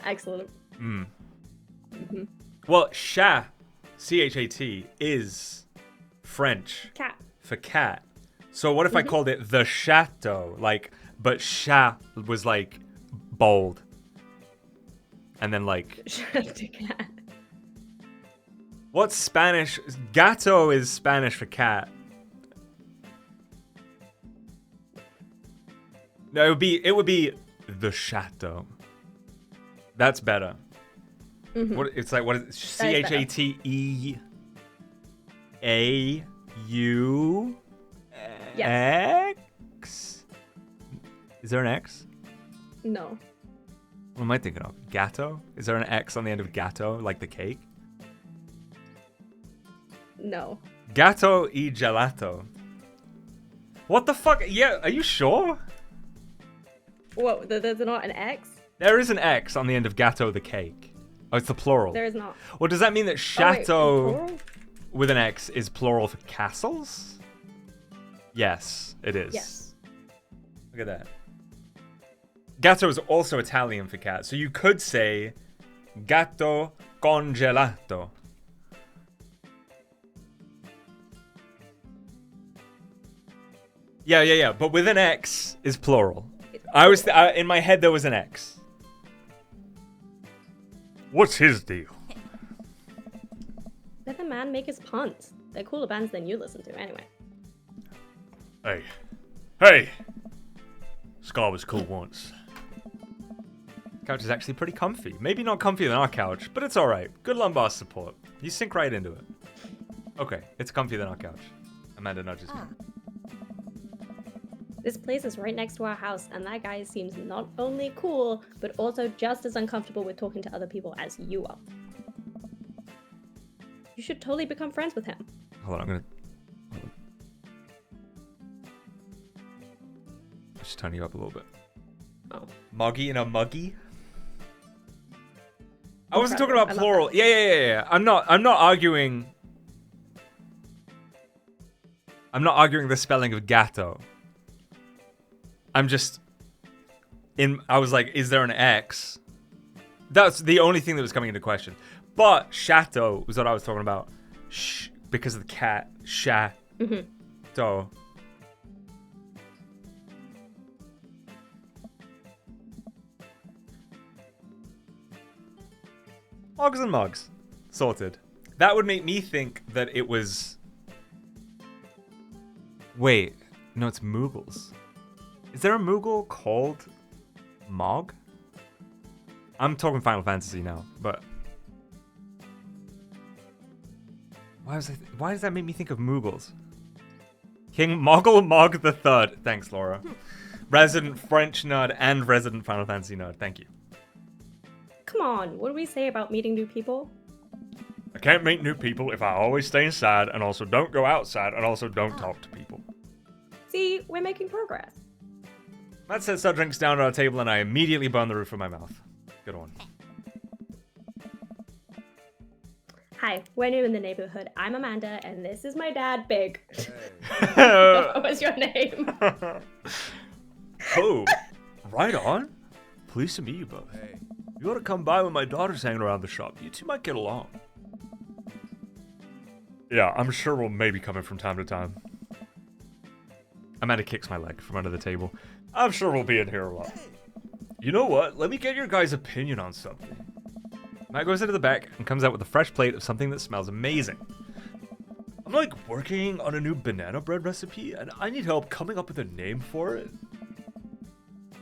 Excellent. Well, chat, C-H-A-T, is French Cat. for cat. So what if I called it the Chateau? Like, but chat was like bold. And then like... Cat. What's Spanish? Gato is Spanish for cat. No, it would be the Chateau. That's better. What it's like? What is it? CHATEAU? Yes. X? Is there an X? No. What am I thinking of? Gatto? Is there an X on the end of gatto, like the cake? No. Gatto e gelato. What the fuck? Yeah, are you sure? Whoa, there's not an X? There is an X on the end of gâteau the cake. Oh, it's the plural. There is not. Well, does that mean that Oh, wait, chateau plural? with an X is plural for castles? Yes, it is. Yes. Look at that. Gatto is also Italian for cat, so you could say gatto congelato. Yeah, but with an X is plural. I was in my head there was an X. What's his deal? Let the man make his puns. They're cooler bands than you listen to anyway. Hey! Scar was cool once. Couch is actually pretty comfy. Maybe not comfier than our couch, but it's alright. Good lumbar support. You sink right into it. Okay, it's comfier than our couch. Amanda nudges me. This place is right next to our house, and that guy seems not only cool, but also just as uncomfortable with talking to other people as you are. You should totally become friends with him. Hold on, I'm gonna... Just turn you up a little bit. Oh. Moggy and a muggy? I wasn't talking Incredible. about I love plural. Yeah. I'm not arguing... I'm not arguing the spelling of gatto. I'm just... I was like, is there an X? That's the only thing that was coming into question. But chateau was what I was talking about. Because of the cat. Chateau. Mugs and mugs. Sorted. That would make me think that it was... Wait. No, it's Moogles. Is there a Moogle called Mog? I'm talking Final Fantasy now, but... Why does that make me think of Moogles? King Moggle Mog the Third. Thanks, Laura. Resident French nerd and resident Final Fantasy nerd. Thank you. Come on, what do we say about meeting new people? I can't meet new people if I always stay inside and also don't go outside and also don't talk to people. See, we're making progress. Matt sets our drinks down on our table and I immediately burn the roof of my mouth. Good one. Hi, we're new in the neighborhood. I'm Amanda, and this is my dad, Big. Oh, What was your name? right on. Pleased to meet you both. Hey. You ought to come by when my daughter's hanging around the shop. You two might get along. Yeah, I'm sure we'll maybe come in from time to time. Amanda kicks my leg from under the table. I'm sure we'll be in here a lot. You know what? Let me get your guys' opinion on something. Matt goes into the back and comes out with a fresh plate of something that smells amazing. I'm like working on a new banana bread recipe and I need help coming up with a name for it.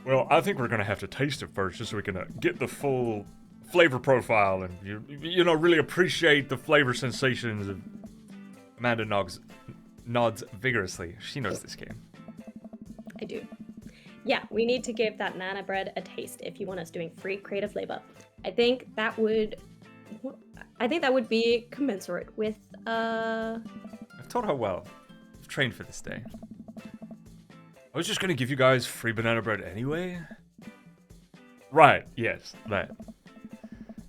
Well, I think we're gonna have to taste it first just so we can get the full flavor profile and you know really appreciate the flavor sensations of... Amanda nods vigorously. She knows this game. I do. Yeah, we need to give that nana bread a taste if you want us doing free creative labor. I think that would be commensurate with I've taught her well. I've trained for this day. I was just gonna give you guys free banana bread anyway. Right, yes, that.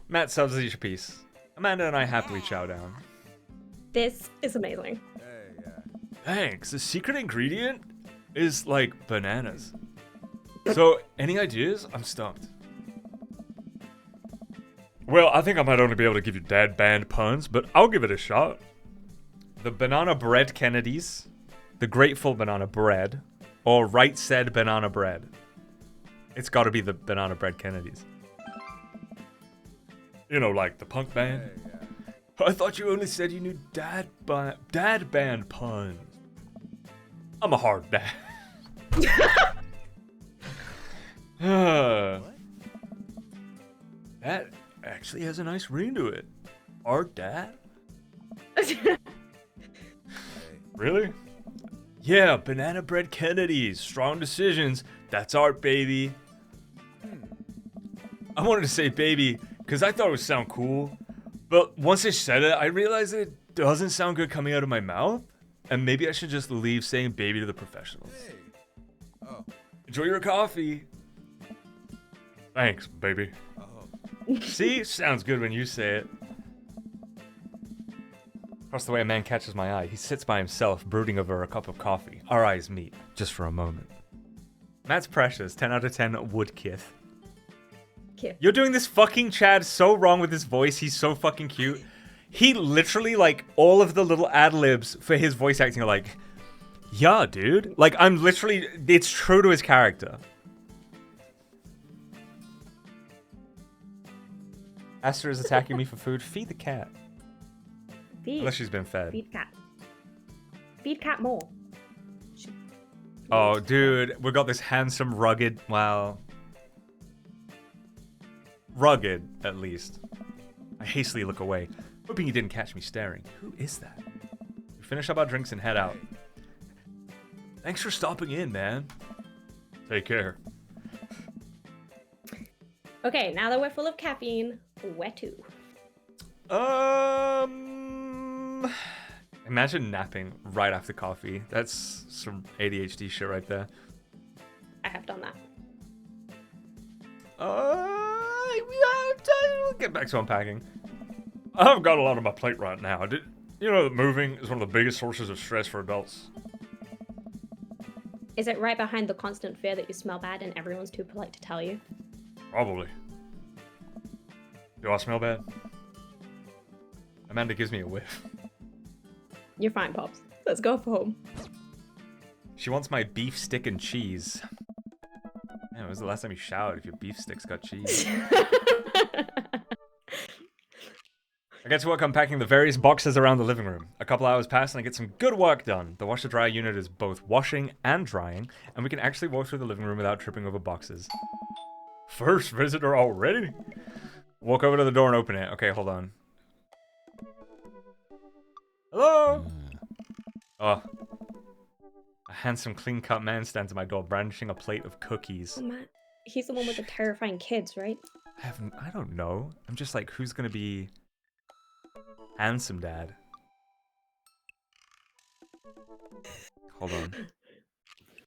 Matt subs each piece. Amanda and I happily chow down. This is amazing. Hey, yeah. Thanks. The secret ingredient is like bananas. So, any ideas? I'm stumped. Well, I think I might only be able to give you dad band puns, but I'll give it a shot. The banana bread Kennedys, the grateful banana bread, or right said banana bread. It's gotta be the banana bread Kennedys. You know, like the punk band. Hey, yeah. I thought you only said you knew dad band puns. I'm a hard dad. That actually has a nice ring to it. Hard dad? Really? Yeah, banana bread Kennedys. Strong decisions. That's art, baby. I wanted to say baby because I thought it would sound cool. But once I said it, I realized that it doesn't sound good coming out of my mouth. And maybe I should just leave saying baby to the professionals. Hey. Oh. Enjoy your coffee. Thanks, baby. Oh. See? Sounds good when you say it. Across the way, a man catches my eye. He sits by himself, brooding over a cup of coffee. Our eyes meet, just for a moment. Matt's precious. 10 out of 10 Woodkith. Kith. You're doing this fucking Chad so wrong with his voice. He's so fucking cute. He literally, like, all of the little ad-libs for his voice acting are like, yeah, dude. Like, I'm literally, it's true to his character. Aster is attacking me for food. Feed the cat. Feed. Unless she's been fed. Feed cat. Feed cat more. Oh, dude. We got this handsome, rugged, well... rugged, at least. I hastily look away, hoping he didn't catch me staring. Who is that? We finish up our drinks and head out. Thanks for stopping in, man. Take care. Okay, now that we're full of caffeine, where to? Imagine napping right after coffee. That's some ADHD shit right there. I have done that. We'll get back to unpacking. I've got a lot on my plate right now. You know that moving is one of the biggest sources of stress for adults? Is it right behind the constant fear that you smell bad and everyone's too polite to tell you? Probably. Do I smell bad? Amanda gives me a whiff. You're fine, Pops. Let's go home. She wants my beef stick and cheese. Man, when was the last time you showered if your beef sticks got cheese? I get to work unpacking the various boxes around the living room. A couple hours pass and I get some good work done. The washer-dryer unit is both washing and drying, and we can actually walk through the living room without tripping over boxes. First visitor already? Walk over to the door and open it. Okay, hold on. Hello? Oh. A handsome, clean-cut man stands at my door, brandishing a plate of cookies. Oh, Matt. He's the one with the terrifying kids, right? I don't know. I'm just like, who's gonna be handsome dad? Hold on.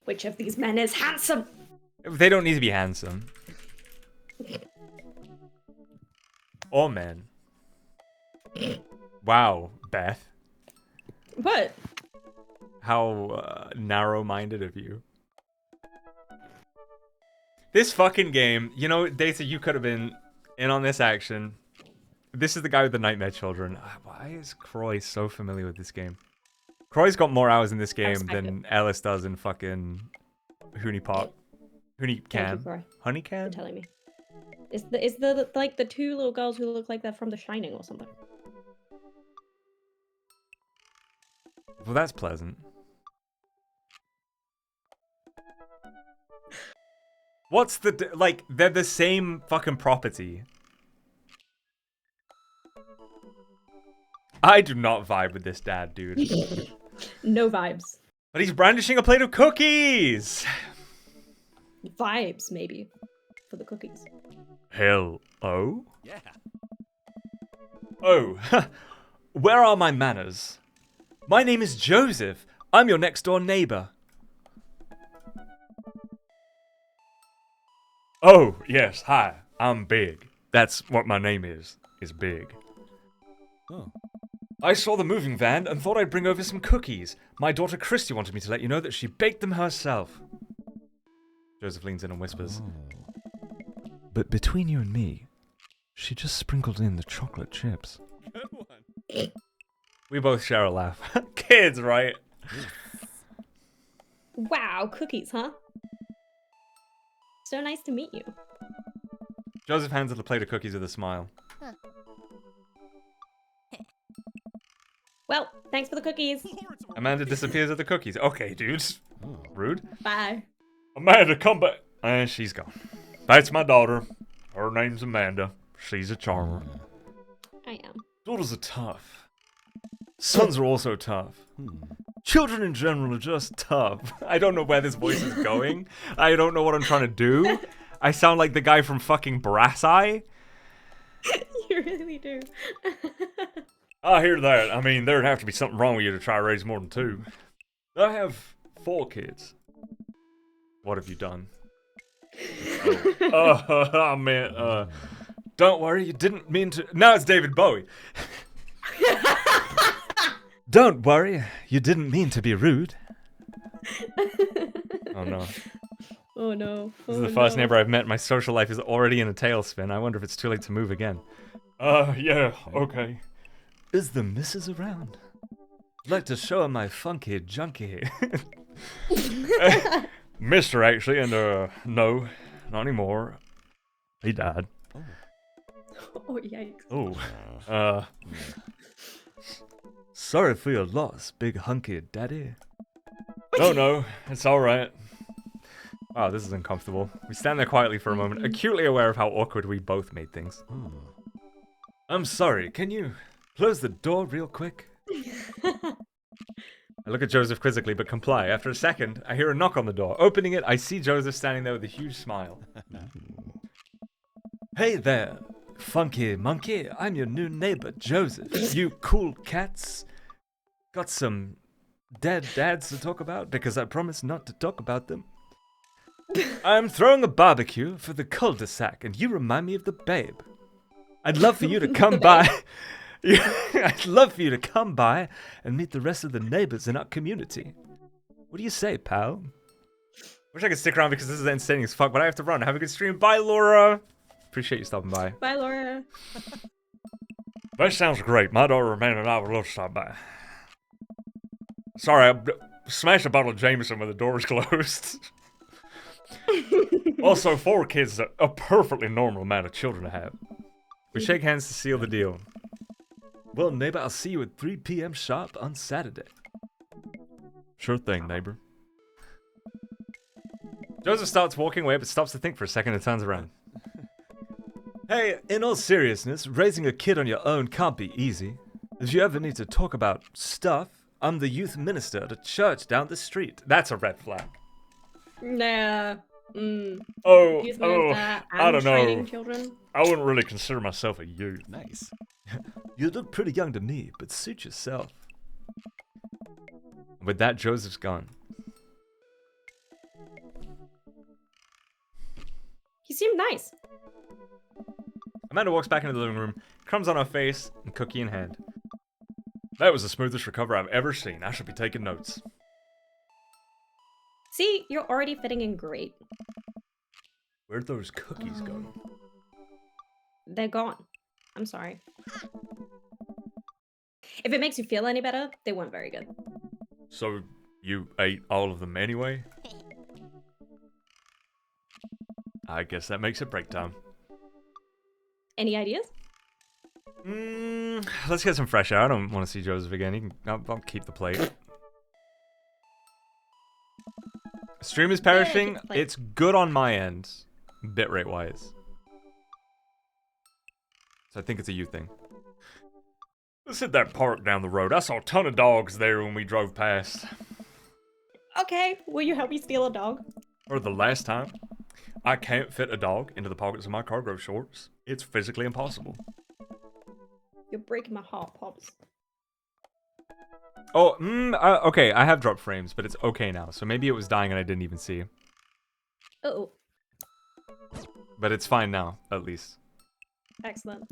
Which of these men is handsome? They don't need to be handsome. Or men. Wow, Beth. What? How narrow-minded of you. This fucking game, you know, Data, you could have been in on this action. This is the guy with the Nightmare Children. Why is Croy so familiar with this game? Croy's got more hours in this game than Ellis does in fucking Hoonie Pop. Hoonie Can. Honey For Can? telling me. Is the like the two little girls who look like they're from The Shining or something? Well, that's pleasant. What's the... like, they're the same fucking property. I do not vibe with this dad, dude. No vibes. But he's brandishing a plate of cookies! Vibes, maybe. For the cookies. Hello? Yeah. Oh, where are my manners? My name is Joseph. I'm your next door neighbor. Oh, yes, hi. I'm Big. That's what my name is Big. Oh. I saw the moving van and thought I'd bring over some cookies. My daughter Christy wanted me to let you know that she baked them herself. Joseph leans in and whispers. But between you and me, she just sprinkled in the chocolate chips. Good one. We both share a laugh. Kids, right? Wow, cookies, huh? So nice to meet you. Joseph hands her the plate of cookies with a smile. Well, thanks for the cookies. Amanda disappears at the cookies. Okay, dudes. Rude. Bye. Amanda, come back. And she's gone. That's my daughter. Her name's Amanda. She's a charmer. I am. Daughters are tough. Sons are also tough. Children in general are just tough. I don't know where this voice is going. I don't know what I'm trying to do. I sound like the guy from fucking Brass Eye. You really do. I hear that. I mean, there'd have to be something wrong with you to try to raise more than 2. I have 4 kids. What have you done? I meant, don't worry, you didn't mean to. Now it's David Bowie. Don't worry, you didn't mean to be rude. Oh no. Oh no. This is the first neighbor I've met. My social life is already in a tailspin. I wonder if it's too late to move again. Yeah, okay. Is the missus around? I'd like to show her my funky junkie. Mister, actually, and, no, not anymore. He died. Oh, yikes. Oh, sorry for your loss, big hunky daddy. No, it's alright. Wow, this is uncomfortable. We stand there quietly for a moment, acutely aware of how awkward we both made things. I'm sorry, can you close the door real quick? I look at Joseph quizzically, but comply. After a second, I hear a knock on the door. Opening it, I see Joseph standing there with a huge smile. Hey there, funky monkey. I'm your new neighbor, Joseph. You cool cats. Got some dead dads to talk about? Because I promised not to talk about them. I'm throwing a barbecue for the cul-de-sac, and you remind me of the babe. I'd love for you to come by. I'd love for you to come by and meet the rest of the neighbors in our community. What do you say, pal? Wish I could stick around because this is entertaining as fuck, but I have to run. Have a good stream. Bye, Laura. Appreciate you stopping by. Bye, Laura. That sounds great. My daughter Amanda and I would love to stop by. Sorry, I smashed a bottle of Jameson when the door was closed. Also, 4 kids is a perfectly normal amount of children to have. We shake hands to seal the deal. Well, neighbor, I'll see you at 3 p.m. sharp on Saturday. Sure thing, neighbor. Joseph starts walking away, but stops to think for a second and turns around. Hey, in all seriousness, raising a kid on your own can't be easy. If you ever need to talk about stuff, I'm the youth minister at a church down the street. That's a red flag. Nah. Oh, Youth minister I and don't training know. children. I wouldn't really consider myself a youth. Nice. You look pretty young to me, but suit yourself. With that, Joseph's gone. He seemed nice. Amanda walks back into the living room, crumbs on her face, and cookie in hand. That was the smoothest recovery I've ever seen. I should be taking notes. See, you're already fitting in great. Where'd those cookies go? They're gone. I'm sorry. If it makes you feel any better, they weren't very good. So, you ate all of them anyway? I guess that makes it break time. Any ideas? Let's get some fresh air. I don't want to see Joseph again. I'll keep the plate. Stream is perishing. keep the plate. It's good on my end, bitrate wise. So I think it's a you thing. Let's hit that park down the road. I saw a ton of dogs there when we drove past. Okay, will you help me steal a dog? For the last time, I can't fit a dog into the pockets of my cargo shorts. It's physically impossible. You're breaking my heart, Pops. Oh, okay, I have dropped frames, but it's okay now. So maybe it was dying and I didn't even see. Uh-oh. But it's fine now, at least. Excellent.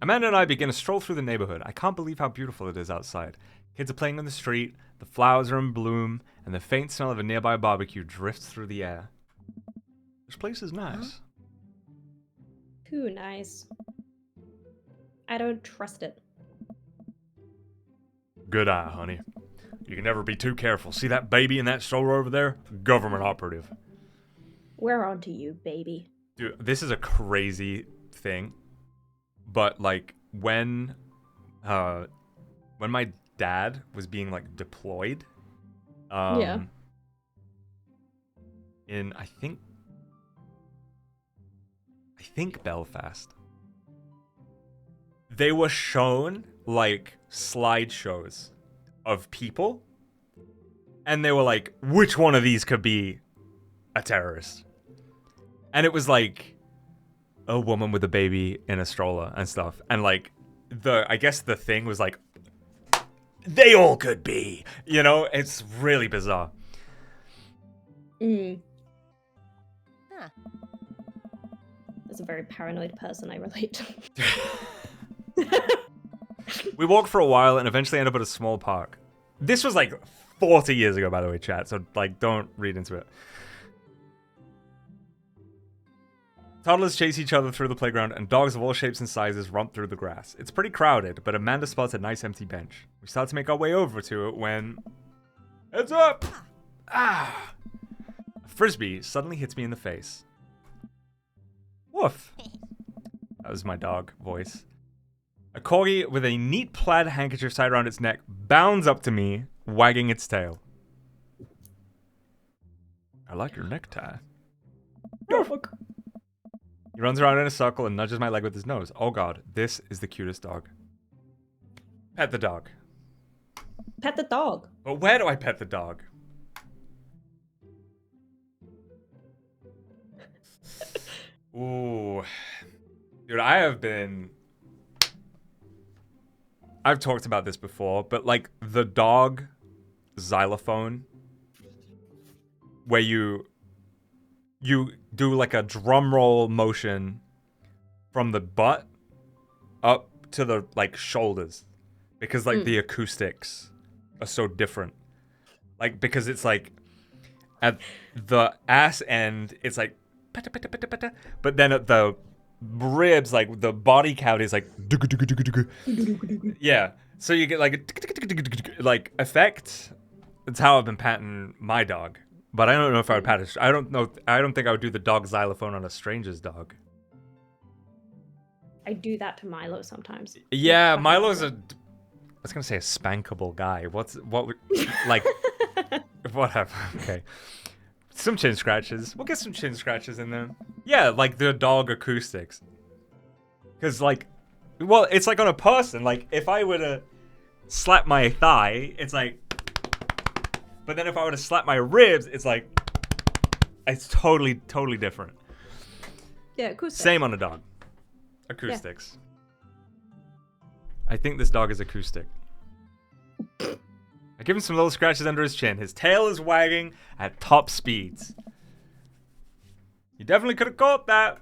Amanda and I begin a stroll through the neighborhood. I can't believe how beautiful it is outside. Kids are playing on the street, the flowers are in bloom, and the faint smell of a nearby barbecue drifts through the air. This place is nice. Too nice. I don't trust it. Good eye, honey. You can never be too careful. See that baby in that stroller over there? Government operative. We're on to you, baby. Dude, this is a crazy thing. But, like, when my dad was being, like, deployed, Yeah. in, I think Belfast, they were shown, like, slideshows of people, and they were like, which one of these could be a terrorist? And it was like, a woman with a baby in a stroller and stuff. And like I guess the thing was like, they all could be, you know? It's really bizarre. Mm. Huh. As a very paranoid person, I relate. We walked for a while and eventually ended up at a small park. This was like 40 years ago, by the way, chat, so like don't read into it. Toddlers chase each other through the playground and dogs of all shapes and sizes romp through the grass. It's pretty crowded, but Amanda spots a nice empty bench. We start to make our way over to it when... Heads up! Ah! A frisbee suddenly hits me in the face. Woof. That was my dog voice. A corgi with a neat plaid handkerchief tied around its neck bounds up to me, wagging its tail. I like your necktie. Dog. He runs around in a circle and nudges my leg with his nose. Oh god, this is the cutest dog. Pet the dog. Pet the dog. But where do I pet the dog? Ooh. Dude, I've talked about this before, but like the dog xylophone, where you do like a drum roll motion from the butt up to the like shoulders, because like the acoustics are so different. Like because it's like at the ass end it's like pata, pata, pata, pata, but then at the ribs, like the body cavity is like yeah, so you get like effect. That's how I've been patting my dog. But I don't know if I would pat it. I don't think I would do the dog xylophone on a stranger's dog. I do that to Milo sometimes. Yeah, Milo's I was gonna say a spankable guy. What like whatever. Okay. Some chin scratches. We'll get some chin scratches in there. Yeah, like the dog acoustics. Cause like, well, it's like on a person. Like if I were to slap my thigh, it's like. But then if I were to slap my ribs, it's like, it's totally different. Yeah, acoustic. Same on a dog. Acoustics. Yeah. I think this dog is acoustic. I give him some little scratches under his chin. His tail is wagging at top speeds. You definitely could have caught that.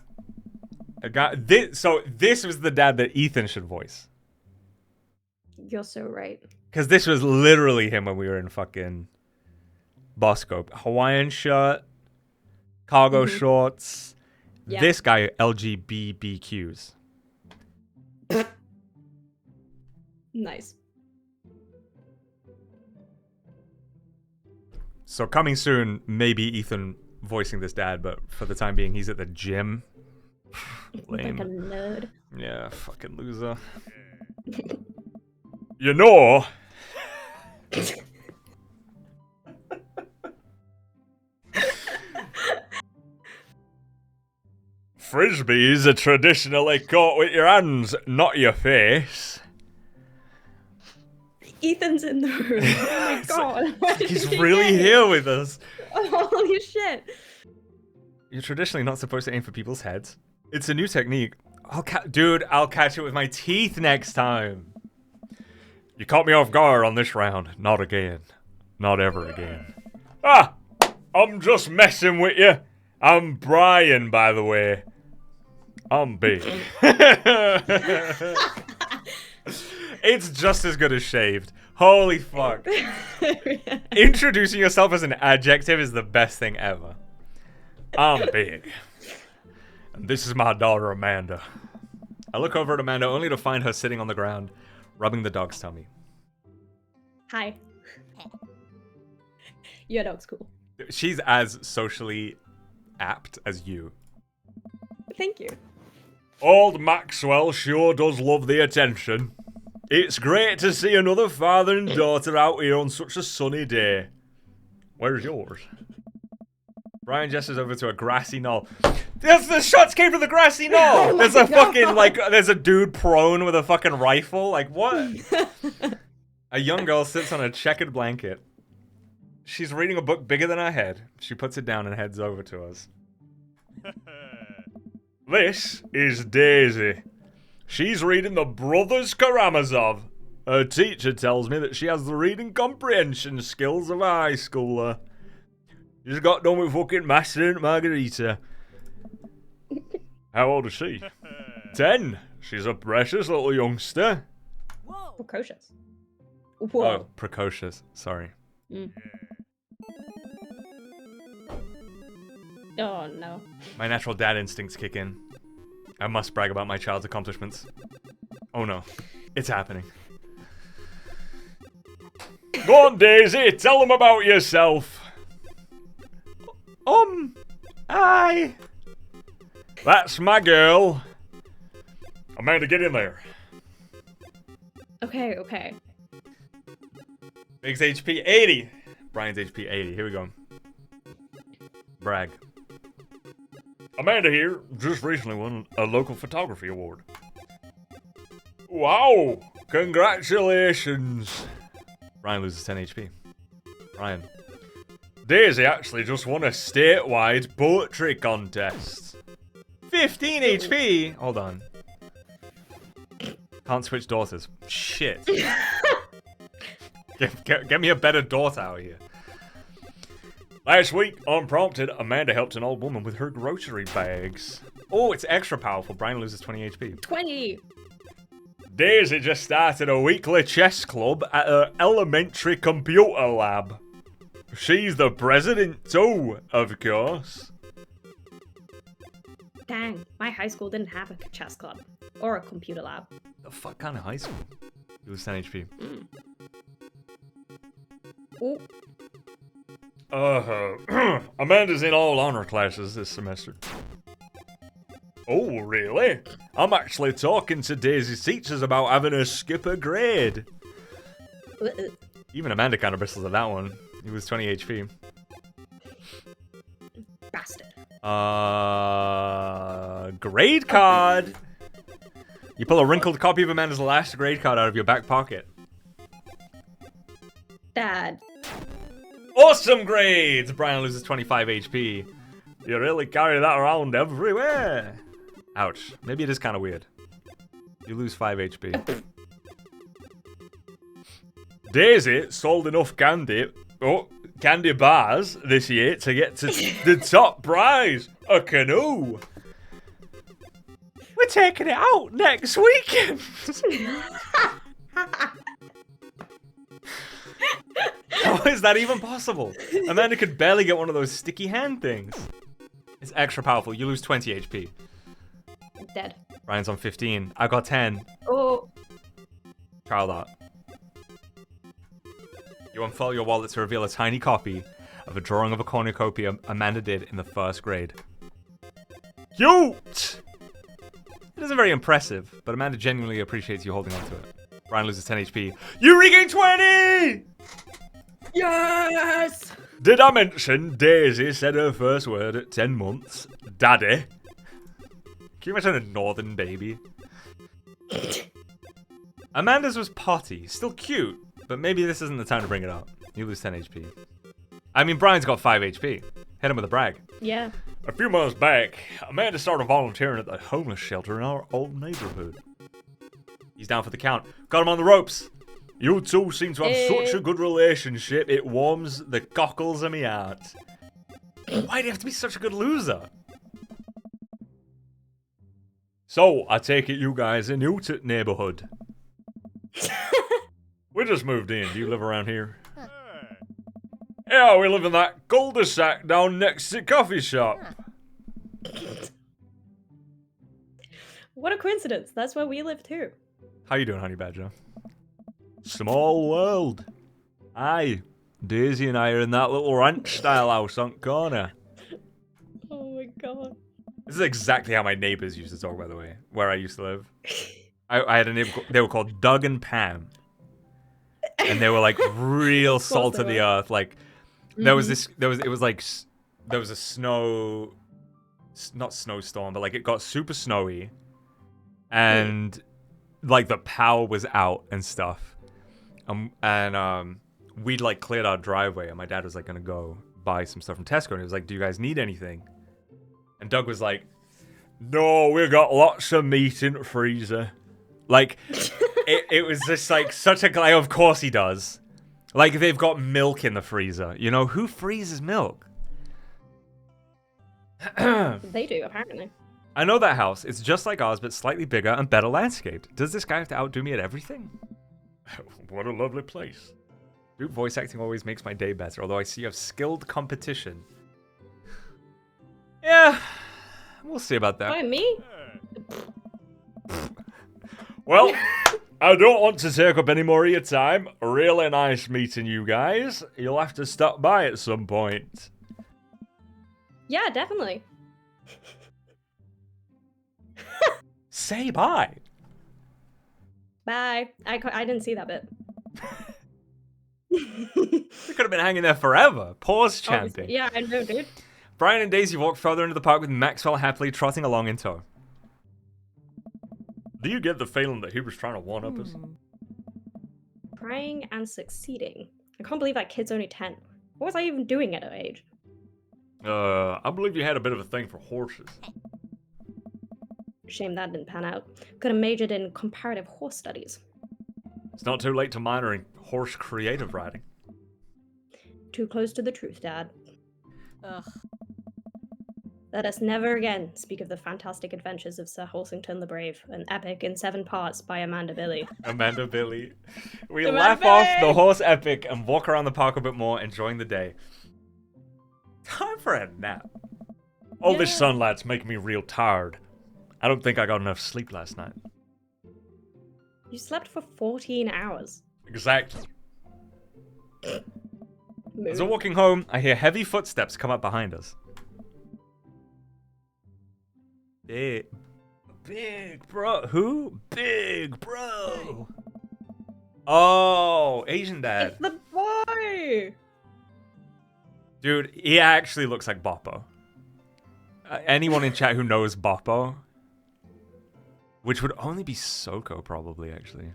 So this was the dad that Ethan should voice. You're so right. Because this was literally him when we were in fucking Boscope. Hawaiian shirt, cargo shorts. Yeah. This guy, LGBTQs. Nice. So coming soon, maybe Ethan voicing this dad, but for the time being, he's at the gym. Lame. Like a nerd. Yeah, fucking loser. You know. Frisbees are traditionally caught with your hands, not your face. Ethan's in the room. Oh my god. Where did He's he really get here with us. Holy shit. You're traditionally not supposed to aim for people's heads. It's a new technique. Dude, I'll catch it with my teeth next time. You caught me off guard on this round. Not again. Not ever again. Ah! I'm just messing with you. I'm Brian, by the way. I'm big. It's just as good as shaved. Holy fuck. Introducing yourself as an adjective is the best thing ever. I'm big. And this is my daughter, Amanda. I look over at Amanda only to find her sitting on the ground, rubbing the dog's tummy. Hi. Your dog's cool. She's as socially apt as you. Thank you. Old Maxwell sure does love the attention. It's great to see another father and daughter out here on such a sunny day. Where's yours? Brian gestures over to a grassy knoll. The shots came from the grassy knoll! There's a fucking, there's a dude prone with a fucking rifle. Like, what? A young girl sits on a checkered blanket. She's reading a book bigger than her head. She puts it down and heads over to us. This is Daisy. She's reading the Brothers Karamazov. Her teacher tells me that she has the reading comprehension skills of a high schooler. She's got done with fucking Master and Margarita. How old is she? 10. She's a precious little youngster. Whoa. Precocious. Oh, Whoa. precocious. Sorry. Oh no. My natural dad instincts kick in. I must brag about my child's accomplishments. Oh no. It's happening. Go on, Daisy. Tell them about yourself. Aye. That's my girl. Amanda, get in there. Okay. Big's HP 80. Brian's HP 80. Here we go. Brag. Amanda here just recently won a local photography award. Wow! Congratulations! Brian loses 10 HP. Brian. Daisy actually just won a statewide poetry contest. 15 HP? Hold on. Can't switch daughters. Shit. Get me a better daughter out here. Last week, unprompted, Amanda helped an old woman with her grocery bags. Oh, it's extra powerful. Brian loses 20 HP. 20. Daisy just started a weekly chess club at her elementary computer lab. She's the president too, of course. Dang, my high school didn't have a chess club or a computer lab. The fuck kind of high school? You lose 10 HP. Ooh. Amanda's in all honor classes this semester. Oh, really? I'm actually talking to Daisy's teachers about having her skip a grade. Even Amanda kind of bristles at that one. He was 20 HP. Bastard. Grade card! You pull a wrinkled copy of Amanda's last grade card out of your back pocket. Dad. Awesome grades! Brian loses 25 HP. You really carry that around everywhere. Ouch. Maybe it is kind of weird. You lose 5 HP. Daisy sold enough candy bars this year to get to the top prize, a canoe. We're taking it out next weekend. How is that even possible? Amanda could barely get one of those sticky hand things. It's extra powerful. You lose 20 HP. Dead. Ryan's on 15. I got 10. Oh. Child art. You unfurl your wallet to reveal a tiny copy of a drawing of a cornucopia Amanda did in the first grade. Cute! It isn't very impressive, but Amanda genuinely appreciates you holding on to it. Brian loses 10 HP. You regain 20! Yes! Did I mention Daisy said her first word at 10 months? Daddy. Can you imagine a northern baby? Amanda's was potty. Still cute, but maybe this isn't the time to bring it up. You lose 10 HP. I mean, Brian's got 5 HP. Hit him with a brag. Yeah. A few months back, Amanda started volunteering at the homeless shelter in our old neighborhood. He's down for the count. Got him on the ropes. You two seem to have such a good relationship, it warms the cockles of me heart. Why do you have to be such a good loser? So, I take it you guys are new to the neighborhood. We just moved in. Do you live around here? Yeah, we live in that cul-de-sac down next to the coffee shop. What a coincidence. That's where we live too. How you doing, Honey Badger? Small world. Aye, Daisy and I are in that little ranch-style house on corner. Oh my god. This is exactly how my neighbors used to talk, by the way, where I used to live. I had a neighbor, they were called Doug and Pam. And they were like real salt of the earth. Like, there was a snow, not snowstorm, but like it got super snowy. And like the power was out and stuff. We'd like cleared our driveway and my dad was like gonna go buy some stuff from Tesco and he was like, do you guys need anything? And Doug was like, No, we got lots of meat in the freezer. Like, it was just like such a guy. Of course he does. Like, they've got milk in the freezer. You know, who freezes milk? They do, apparently. I know that house. It's just like ours, but slightly bigger and better landscaped. Does this guy have to outdo me at everything? What a lovely place. Dude, voice acting always makes my day better, although I see you have skilled competition. Yeah, we'll see about that. Oh, me? Well, I don't want to take up any more of your time. Really nice meeting you guys. You'll have to stop by at some point. Yeah, definitely. Say bye. Bye. I didn't see that bit. We could have been hanging there forever. Pause chanting. Obviously. Yeah, I know, dude. Brian and Daisy walk further into the park with Maxwell happily trotting along in tow. Do you get the feeling that he was trying to one-up us? Trying and succeeding. I can't believe that kid's only 10. What was I even doing at her age? I believe you had a bit of a thing for horses. Shame that didn't pan out. Could have majored in comparative horse studies. It's not too late to minor in horse creative writing. Too close to the truth, Dad. Ugh. Let us never again speak of the fantastic adventures of Sir Horsington the Brave, an epic in 7 parts by Amanda Billy. Amanda Billy. We Amanda laugh Billy! off the horse epic and walk around the park a bit more, enjoying the day. Time for a nap. All this Yeah. sunlight's making me real tired. I don't think I got enough sleep last night. You slept for 14 hours. Exactly. Mood. As we're walking home, I hear heavy footsteps come up behind us. Big bro. Who? Big bro. Oh, Asian dad. It's the boy! Dude, he actually looks like Boppo. Anyone in chat who knows Boppo? Which would only be Soko, probably, actually.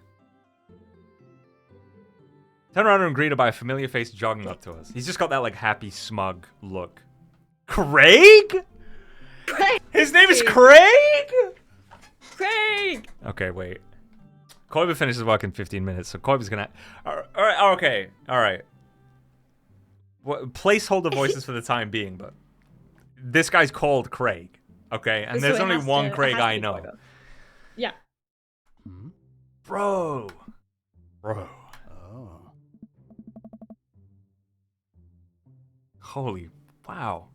Turn around and greeted by a familiar face jogging up to us. He's just got that, like, happy, smug look. Craig? Craig! His name is Craig? Craig! Okay, wait. Koiba finishes work in 15 minutes, so Koiba's gonna... Alright, okay, alright. Placeholder voices for the time being, but... This guy's called Craig, okay? And So there's it only has one to- it Craig has to I be know. Koiba. Yeah. Bro. Oh. Holy, wow.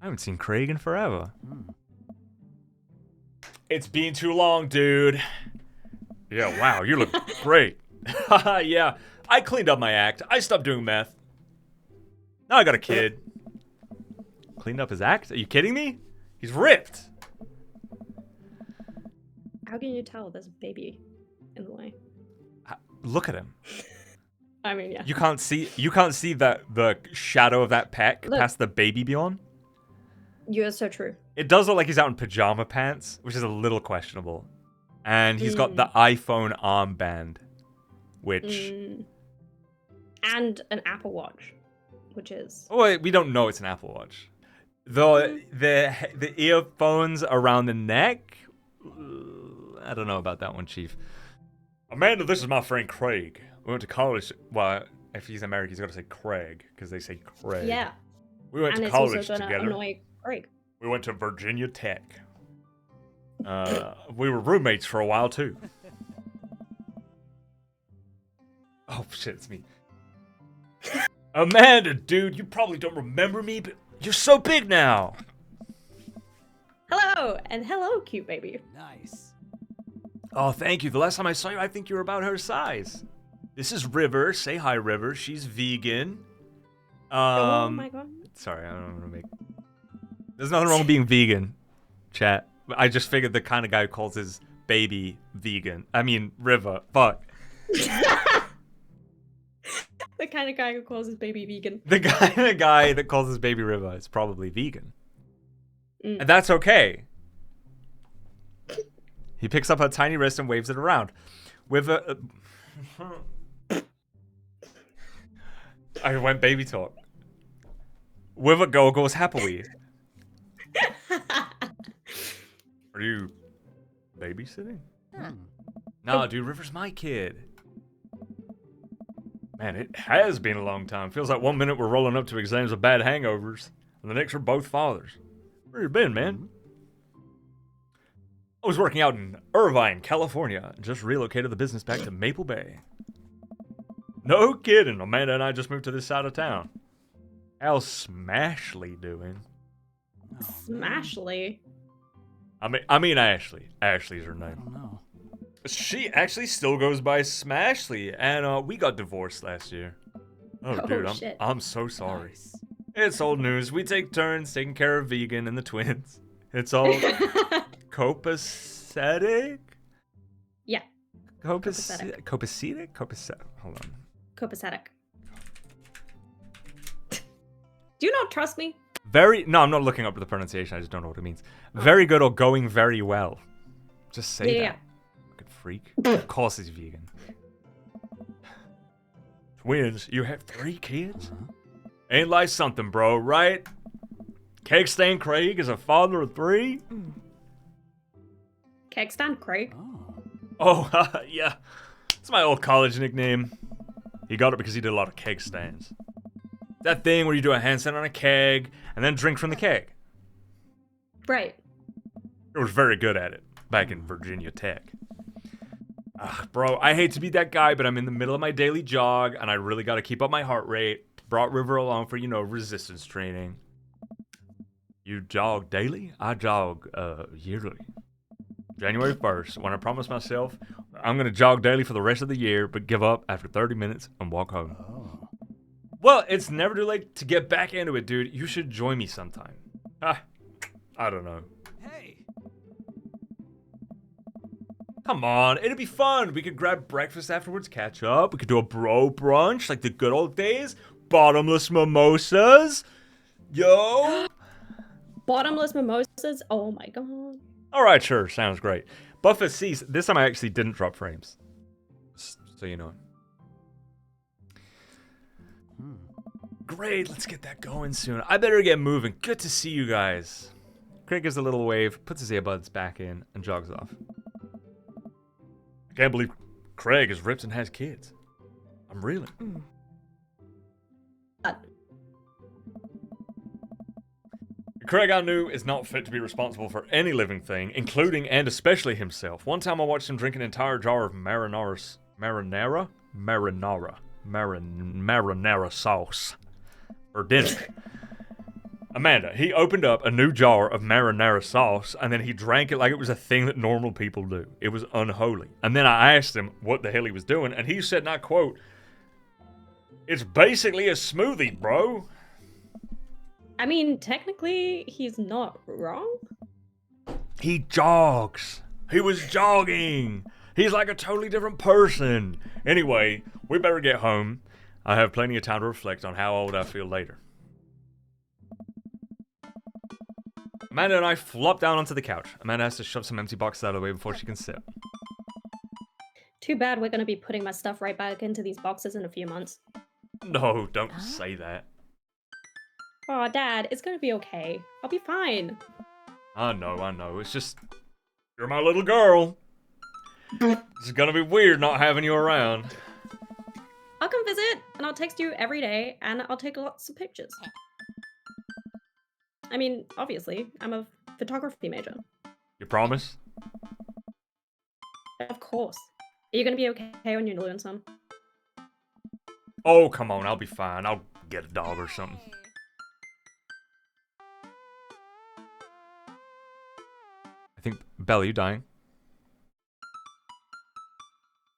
I haven't seen Craig in forever. It's been too long, dude. Yeah, wow, you look great. Haha, yeah, I cleaned up my act. I stopped doing meth. Now I got a kid. Cleaned up his act? Are you kidding me? He's ripped. How can you tell there's a baby in the way? Look at him. I mean, yeah. You can't see that the shadow of that peck Look. past the baby beyond. You're so true. It does look like he's out in pajama pants, which is a little questionable. And he's got the iPhone armband, which... Mm. And an Apple Watch, which is... Oh, wait, we don't know it's an Apple Watch. The earphones around the neck? I don't know about that one, Chief. Amanda, this is my friend Craig. We went to college. Well, if he's American, he's got to say Craig, because they say Craig. Yeah. We went And to it's also college gonna together. annoy Craig. We went to Virginia Tech. We were roommates for a while, too. Oh, shit, it's me. Amanda, dude, you probably don't remember me, but you're so big now. Hello! And hello, cute baby. Nice. Oh, thank you. The last time I saw you, I think you were about her size. This is River. Say hi, River. She's vegan. Oh my god. Sorry, I don't want to make... There's nothing wrong with being vegan, chat. I just figured the kind of guy who calls his baby vegan. I mean, River. Fuck. The kind of guy who calls his baby vegan. The guy that calls his baby River is probably vegan. Mm. And that's okay. He picks up her tiny wrist and waves it around. With a... I went baby talk. With a go goes happily. Are you babysitting? Huh. No, dude, River's my kid. Man, it has been a long time. Feels like 1 minute we're rolling up to exams with bad hangovers, and the next we're both fathers. Where you been, man? I was working out in Irvine, California, and just relocated the business back to Maple Bay. No kidding, Amanda and I just moved to this side of town. How's Smashly doing? Smashly. I mean Ashley. Ashley's her I name. don't know. She actually still goes by Smashly, and we got divorced last year. Oh, Oh, dude, shit. I'm so sorry. Nice. It's old news. We take turns taking care of Vegan and the twins. It's all copacetic? Yeah. Copacetic? Copacetic? Hold on. Copacetic. Do you not trust me? No, I'm not looking up the pronunciation. I just don't know what it means. Very good or going very well. Just say Yeah, that. Fucking freak. Of course he's vegan. Twins? You have 3 kids? Ain't like something, bro, right? Cake Stain Craig is a father of 3? Keg stand Craig. Oh. Oh, yeah. It's my old college nickname. He got it because he did a lot of keg stands. That thing where you do a handstand on a keg and then drink from the keg. Right. He was very good at it back in Virginia Tech. Bro, I hate to be that guy, but I'm in the middle of my daily jog and I really got to keep up my heart rate. Brought River along for, resistance training. You jog daily? I jog yearly. January 1st, when I promised myself I'm going to jog daily for the rest of the year, but give up after 30 minutes and walk home. Oh. Well, it's never too late to get back into it, dude. You should join me sometime. I don't know. Hey. Come on, it'd be fun. We could grab breakfast afterwards, catch up. We could do a bro brunch like the good old days. Bottomless mimosas. Yo. Bottomless mimosas. Oh my god. All right, sure. Sounds great. Buffett sees. This time I actually didn't drop frames. So you know. Great, let's get that going soon. I better get moving. Good to see you guys. Craig gives a little wave, puts his earbuds back in, and jogs off. I can't believe Craig is ripped and has kids. I'm reeling. Craig, I knew, is not fit to be responsible for any living thing, including and especially himself. One time I watched him drink an entire jar of marinara sauce for dinner. Amanda, he opened up a new jar of marinara sauce, and then he drank it like it was a thing that normal people do. It was unholy. And then I asked him what the hell he was doing, and he said, and I quote, "It's basically a smoothie, bro." I mean, technically, he's not wrong. He jogs. He was jogging. He's like a totally different person. Anyway, we better get home. I have plenty of time to reflect on how old I feel later. Amanda and I flop down onto the couch. Amanda has to shove some empty boxes out of the way before she can sit. Too bad we're gonna be putting my stuff right back into these boxes in a few months. No, don't say that. Aw, Dad, it's gonna be okay. I'll be fine. I know. It's just, you're my little girl. It's gonna be weird not having you around. I'll come visit, and I'll text you every day, and I'll take lots of pictures. I mean, obviously, I'm a photography major. You promise? Of course. Are you gonna be okay when you're doing some? Oh, come on, I'll be fine. I'll get a dog or something. I think, Belle, are you dying?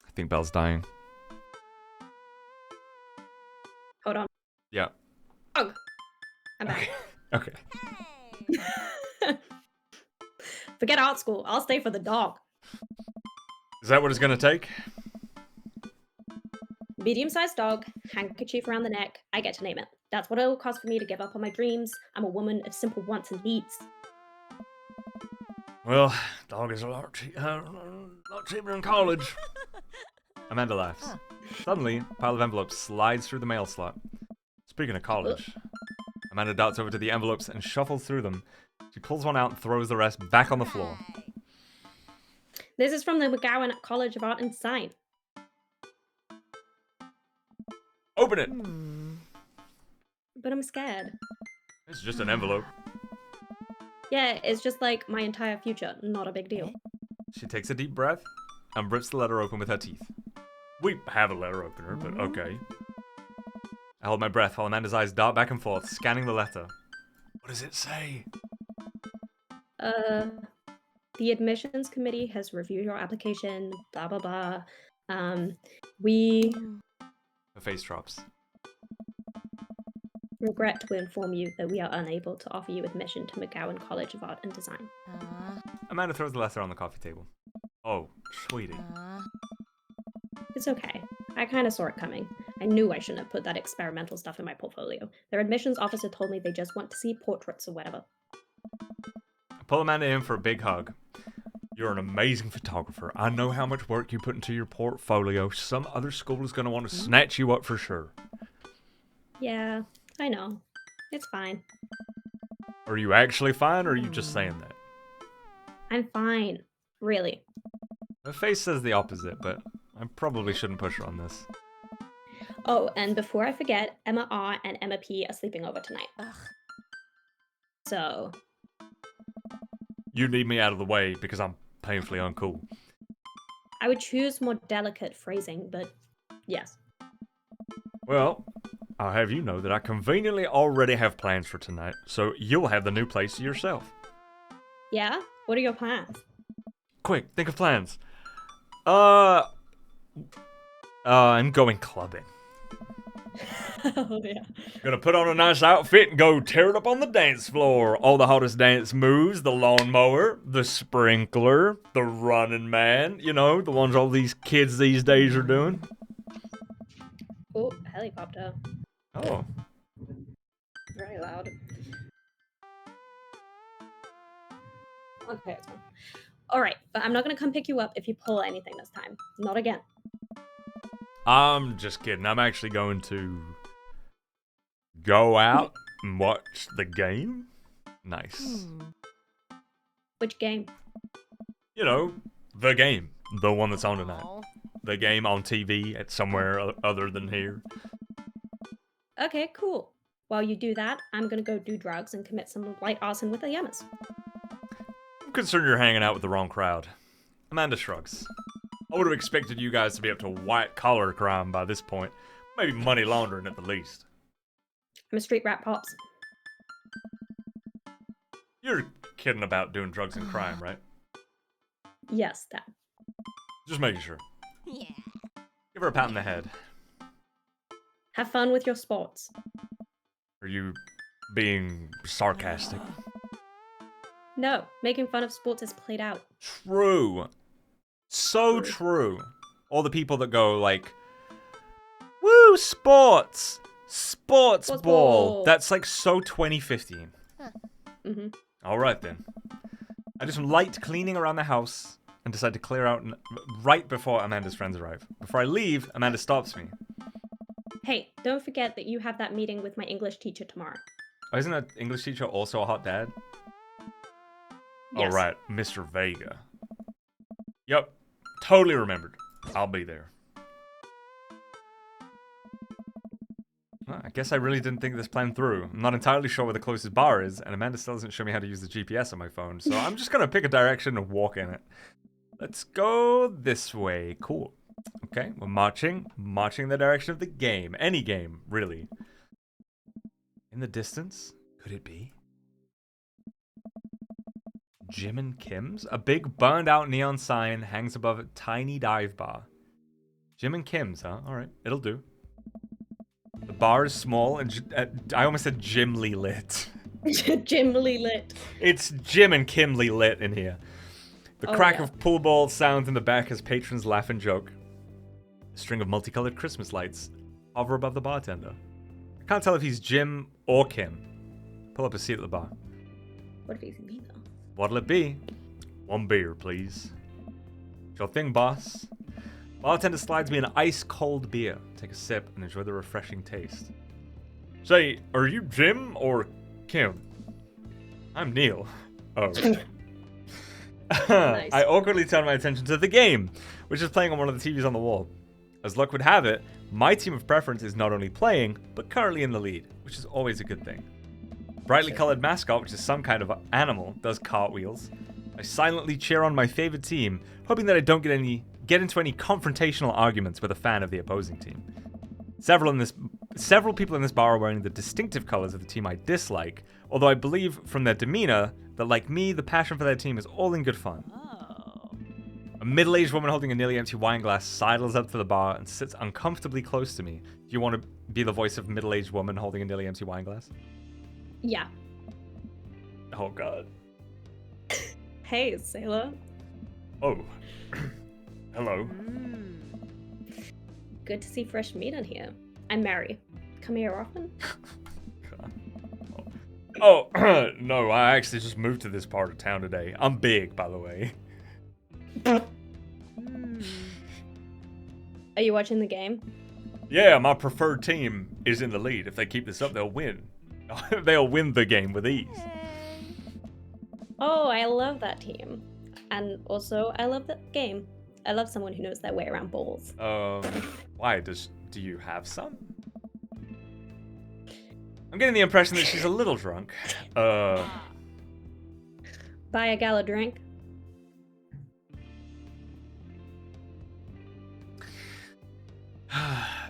I think Belle's dying. Hold on. Yeah. Oh, I'm back. Okay. Forget art school. I'll stay for the dog. Is that what it's gonna take? Medium-sized dog, handkerchief around the neck. I get to name it. That's what it'll cost for me to give up on my dreams. I'm a woman of simple wants and needs. Well, dog is a lot cheaper in college. Amanda laughs. Huh. Suddenly, a pile of envelopes slides through the mail slot. Speaking of college, Amanda darts over to the envelopes and shuffles through them. She pulls one out and throws the rest back on the floor. This is from the McGowan College of Art and Design. Open it. But I'm scared. It's just an envelope. Yeah, it's just like my entire future. Not a big deal. She takes a deep breath and rips the letter open with her teeth. We have a letter opener, but okay. I hold my breath while Amanda's eyes dart back and forth, scanning the letter. What does it say? The admissions committee has reviewed your application, blah, blah, blah. We Her face drops. regret to inform you that we are unable to offer you admission to McGowan College of Art and Design. Amanda throws the letter on the coffee table. Oh, sweetie. It's okay. I kind of saw it coming. I knew I shouldn't have put that experimental stuff in my portfolio. Their admissions officer told me they just want to see portraits or whatever. I pull Amanda in for a big hug. You're an amazing photographer. I know how much work you put into your portfolio. Some other school is going to want to snatch you up for sure. Yeah, I know. It's fine. Are you actually fine, or are you just saying that? I'm fine. Really. Her face says the opposite, but I probably shouldn't push her on this. Oh, and before I forget, Emma R and Emma P are sleeping over tonight. So, You need me out of the way because I'm painfully uncool. I would choose more delicate phrasing, but yes. Well, I'll have you know that I conveniently already have plans for tonight, so you'll have the new place to yourself. Yeah? What are your plans? Quick, think of plans. I'm going clubbing. Oh, yeah. Gonna put on a nice outfit and go tear it up on the dance floor. All the hottest dance moves, the lawnmower, the sprinkler, the running man, you know, the ones all these kids these days are doing. Oh, helicopter. Oh. Very loud. Okay, it's fine. Alright, but I'm not gonna come pick you up if you pull anything this time. Not again. I'm just kidding. I'm actually going to go out and watch the game. Nice. Which game? You know, the game. The one that's on tonight. Aw. The game on TV at somewhere other than here. Okay, cool. While you do that, I'm gonna go do drugs and commit some light arson with the Yamas. I'm concerned you're hanging out with the wrong crowd. Amanda shrugs. I would have expected you guys to be up to white-collar crime by this point. Maybe money laundering at the least. I'm a street rat, Pops. You're kidding about doing drugs and crime, right? Yes, Dad. Just making sure. Yeah. Give her a pat on the head. Have fun with your sports. Are you being sarcastic? No, making fun of sports is played out. True. So true. All the people that go like, woo, sports! Sports Sports ball! ball. That's like so 2015. Mm-hmm. Alright then. I do some light cleaning around the house and decide to clear out right before Amanda's friends arrive. Before I leave, Amanda stops me. Hey, don't forget that you have that meeting with my English teacher tomorrow. Oh, isn't that English teacher also a hot dad? Yes. Alright, Mr. Vega. Yep, totally remembered. I'll be there. Well, I guess I really didn't think this plan through. I'm not entirely sure where the closest bar is, and Amanda still doesn't show me how to use the GPS on my phone, so I'm just gonna pick a direction and walk in it. Let's go this way. Cool. Okay, we're marching in the direction of the game. Any game, really. In the distance, could it be Jim and Kim's? A big burned out neon sign hangs above a tiny dive bar. Jim and Kim's, huh? Alright, it'll do. The bar is small and I almost said Jimly lit. Jimly lit. It's Jim and Kimly lit in here. The Oh, crack yeah. of pool ball sounds in the back as patrons laugh and joke. A string of multicolored Christmas lights hover above the bartender. I can't tell if he's Jim or Kim. Pull up a seat at the bar. What if he's me, though? What'll it be? One beer, please. Sure thing, boss. Bartender slides me an ice-cold beer. Take a sip and enjoy the refreshing taste. Say, are you Jim or Kim? I'm Neil. Oh. Nice. I awkwardly turn my attention to the game, which is playing on one of the TVs on the wall. As luck would have it, my team of preference is not only playing, but currently in the lead, which is always a good thing. Brightly colored mascot, which is some kind of animal, does cartwheels. I silently cheer on my favorite team, hoping that I don't get into any confrontational arguments with a fan of the opposing team. Several people in this bar are wearing the distinctive colors of the team I dislike, although I believe from their demeanor that, like me, the passion for their team is all in good fun. Oh. A middle-aged woman holding a nearly empty wine glass sidles up to the bar and sits uncomfortably close to me. Do you want to be the voice of middle-aged woman holding a nearly empty wine glass? Yeah. Oh god. Hey, Sailor. Oh. Hello. Good to see fresh meat in here. I'm Mary. Come here often? Oh, no, I actually just moved to this part of town today. I'm big, by the way. Are you watching the game? Yeah, my preferred team is in the lead. If they keep this up, they'll win. They'll win the game with ease. Oh, I love that team. And also, I love that game. I love someone who knows their way around balls. Why? Do you have some? I'm getting the impression that she's a little drunk. Buy a gal a drink.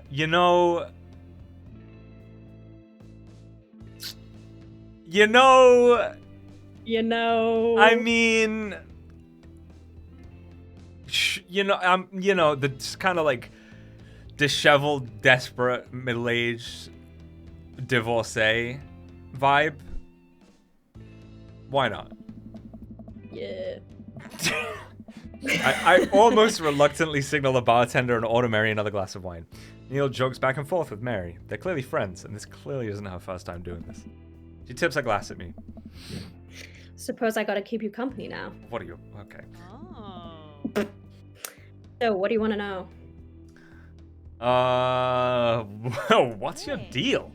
You know, I mean, the kind of like disheveled, desperate, middle-aged divorcee vibe. Why not? Yeah. I almost reluctantly signal the bartender and order Mary another glass of wine. Neil jogs back and forth with Mary. They're clearly friends, and this clearly isn't her first time doing this. She tips a glass at me. Suppose I gotta keep you company now. What are you? Okay. Oh. So, what do you want to know? What's your deal?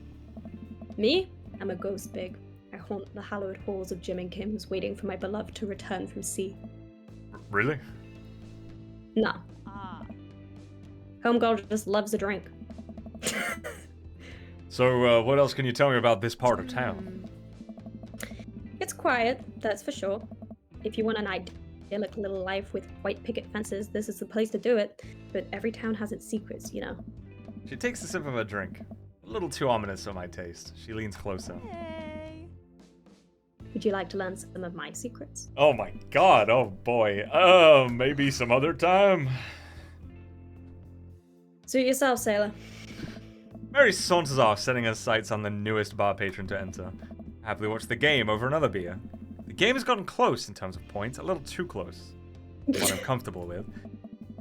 Me? I'm a ghost big. I haunt the hallowed halls of Jim and Kim's, waiting for my beloved to return from sea. Really? Nah. Ah. Homegirl just loves a drink. So, what else can you tell me about this part of town? It's quiet, that's for sure. If you want an idyllic little life with white picket fences, this is the place to do it. But every town has its secrets, you know. She takes a sip of her drink. A little too ominous for my taste. She leans closer. Hey. Would you like to learn some of my secrets? Oh my god, oh boy. Maybe some other time? Suit yourself, sailor. Mary saunters off, setting her sights on the newest bar patron to enter. Happily watch the game over another beer. The game has gotten close in terms of points, a little too close. What I'm comfortable with.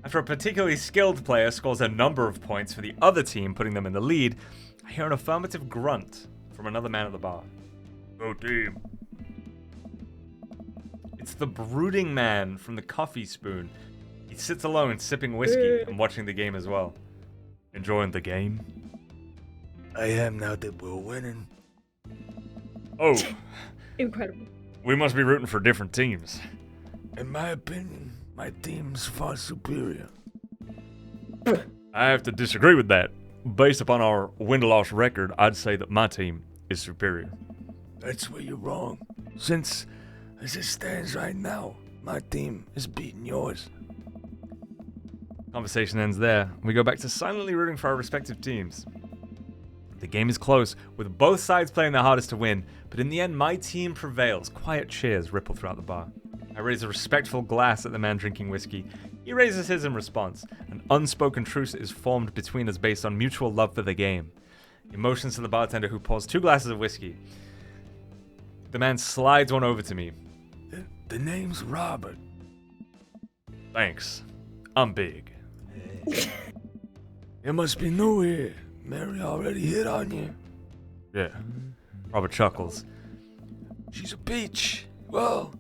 After a particularly skilled player scores a number of points for the other team, putting them in the lead, I hear an affirmative grunt from another man at the bar. Go team. It's the brooding man from the Coffee Spoon. He sits alone, sipping whiskey and watching the game as well. Enjoying the game? I am now that we're winning. Oh, Incredible. we must be rooting for different teams. In my opinion, my team's far superior. I have to disagree with that. Based upon our win-loss record, I'd say that my team is superior. That's where you're wrong. Since, as it stands right now, my team is beating yours. Conversation ends there. We go back to silently rooting for our respective teams. The game is close, with both sides playing their hardest to win, but in the end, my team prevails. Quiet cheers ripple throughout the bar. I raise a respectful glass at the man drinking whiskey. He raises his in response. An unspoken truce is formed between us based on mutual love for the game. He motions to the bartender, who pours 2 glasses of whiskey. The man slides one over to me. The name's Robert. Thanks. I'm big. You must be new here. Mary already hit on you. Yeah. Robert chuckles. She's a peach. Well,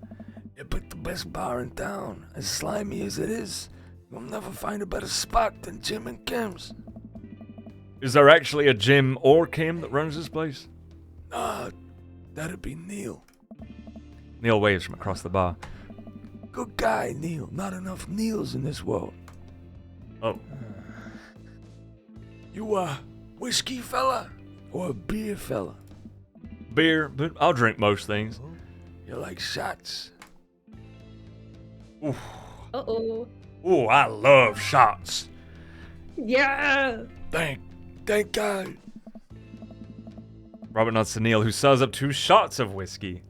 you picked the best bar in town. As slimy as it is, you'll never find a better spot than Jim and Kim's. Is there actually a Jim or Kim that runs this place? Nah, that'd be Neil. Neil waves from across the bar. Good guy, Neil. Not enough Neils in this world. Oh, You a whiskey fella or a beer fella? beer, but I'll drink most things. You like shots? Ooh, Uh-oh. ooh, I love shots. Yeah! Thank God. Robert nods to Neil, who serves up 2 shots of whiskey.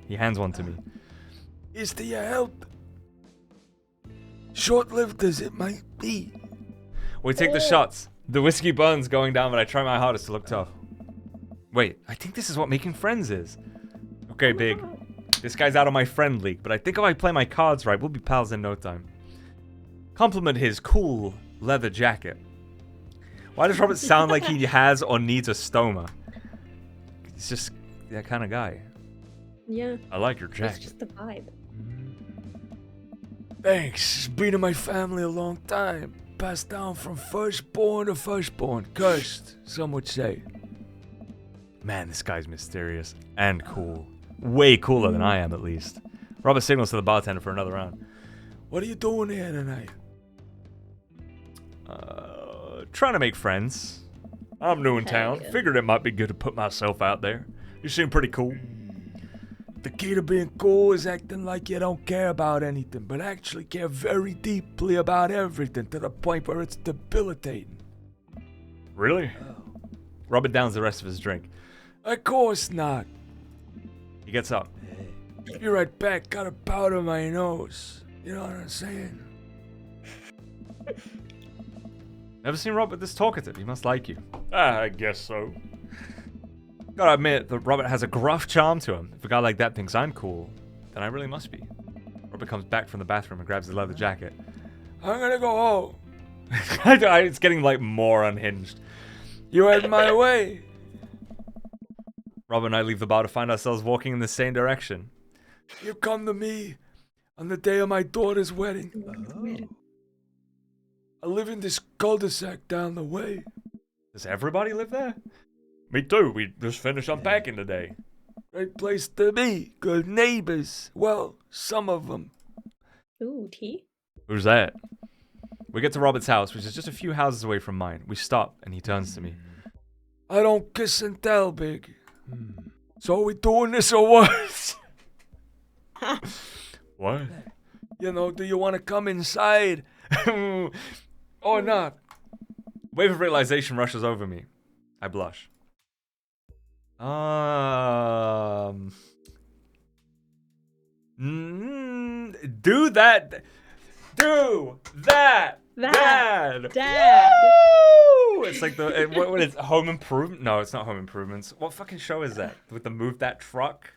He hands one to me. Is to your health. Short-lived as it might be. We take the shots. The whiskey burns going down, but I try my hardest to look tough. Wait, I think this is what making friends is. Okay, Big. This guy's out of my friend league, but I think if I play my cards right, we'll be pals in no time. Compliment his cool leather jacket. Why does Robert sound like he has or needs a stoma? He's just that kind of guy. Yeah. I like your It's jacket. just the vibe. Thanks. It's been in my family a long time. Passed down from firstborn to firstborn. Cursed, some would say. Man, this guy's mysterious and cool. Way cooler than I am, at least. Robert signals to the bartender for another round. What are you doing here tonight? Trying to make friends. I'm new in Hell town. yeah. Figured it might be good to put myself out there. You seem pretty cool. The key to being cool is acting like you don't care about anything, but actually care very deeply about everything to the point where it's debilitating. Really? Robert downs the rest of his drink. Of course not. He gets up. Be right back. Got a powder in my nose. You know what I'm saying? Never seen Robert this talkative. He must like you. I guess so. Gotta admit that Robert has a gruff charm to him. If a guy like that thinks I'm cool, then I really must be. Robert comes back from the bathroom and grabs his leather jacket. I'm gonna go home. It's getting like more unhinged. You had my way. Robert and I leave the bar to find ourselves walking in the same direction. You come to me on the day of my daughter's wedding. I live in this cul-de-sac down the way. Does everybody live there? Me too. We just finished unpacking today. Great place to be. Good neighbors. Well, some of them. Ooh, tea? Who's that? We get to Robert's house, which is just a few houses away from mine. We stop, and he turns to me. I don't kiss and tell, Big. So are we doing this or what? What? You know, do you want to come inside? Or not? Wave of realization rushes over me. I blush. Do that. Do that. Dad. Dad! Woo! It's like the what is it, Home Improvement? No, it's not Home Improvements. What fucking show is that? With the Move That Truck?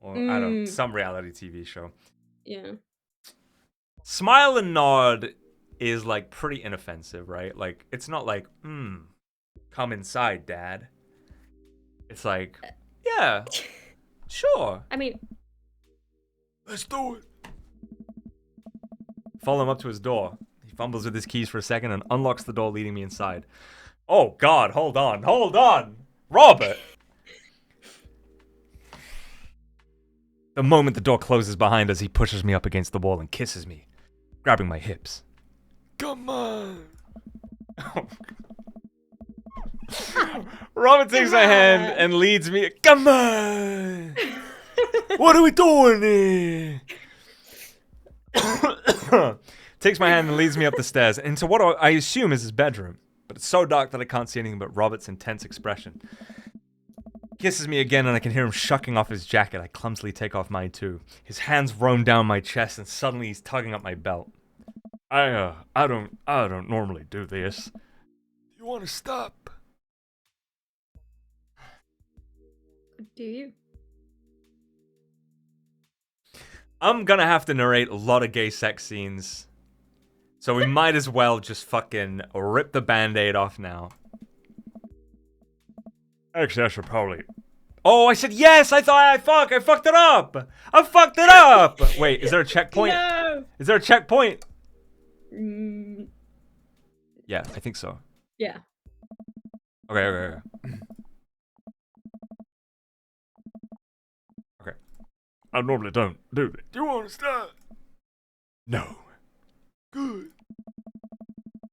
Or I don't know, some reality TV show. Yeah. Smile and nod is like pretty inoffensive, right? Like it's not like, come inside, Dad. It's like, yeah, sure. I mean, Let's do it. Follow him up to his door. He fumbles with his keys for a second and unlocks the door, leading me inside. Oh God, hold on, Robert. The moment the door closes behind us, he pushes me up against the wall and kisses me, grabbing my hips. Come on. Robert takes my hand and leads me. Come on. What are we doing here? Takes my hand and leads me up the stairs into what I assume is his bedroom, but it's so dark that I can't see anything but Robert's intense expression. Kisses me again and I can hear him shucking off his jacket. I clumsily take off mine too. His hands roam down my chest and suddenly he's tugging up my belt. I don't normally do this. You want to stop? do you? I'm gonna have to narrate a lot of gay sex scenes. So we might as well just fucking rip the band-aid off now. Actually, I should probably... Oh, I said yes! I fucked it up! I fucked it up! Wait, is there a checkpoint? No! Is there a checkpoint? Mm, Yeah, I think so. yeah. Okay. Okay. I normally don't do it. You want to stop? No. Good.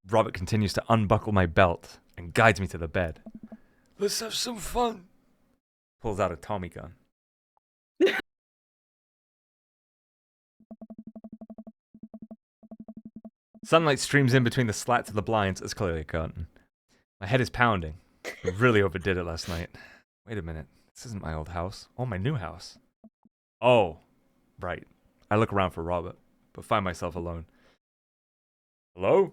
Robert continues to unbuckle my belt and guides me to the bed. Let's have some fun. Pulls out a Tommy gun. Sunlight streams in between the slats of the blinds. It's clearly a curtain. My head is pounding. I really overdid it last night. Wait a minute. This isn't my old house. Oh, my new house. Oh, right. I look around for Robert, but find myself alone. Hello?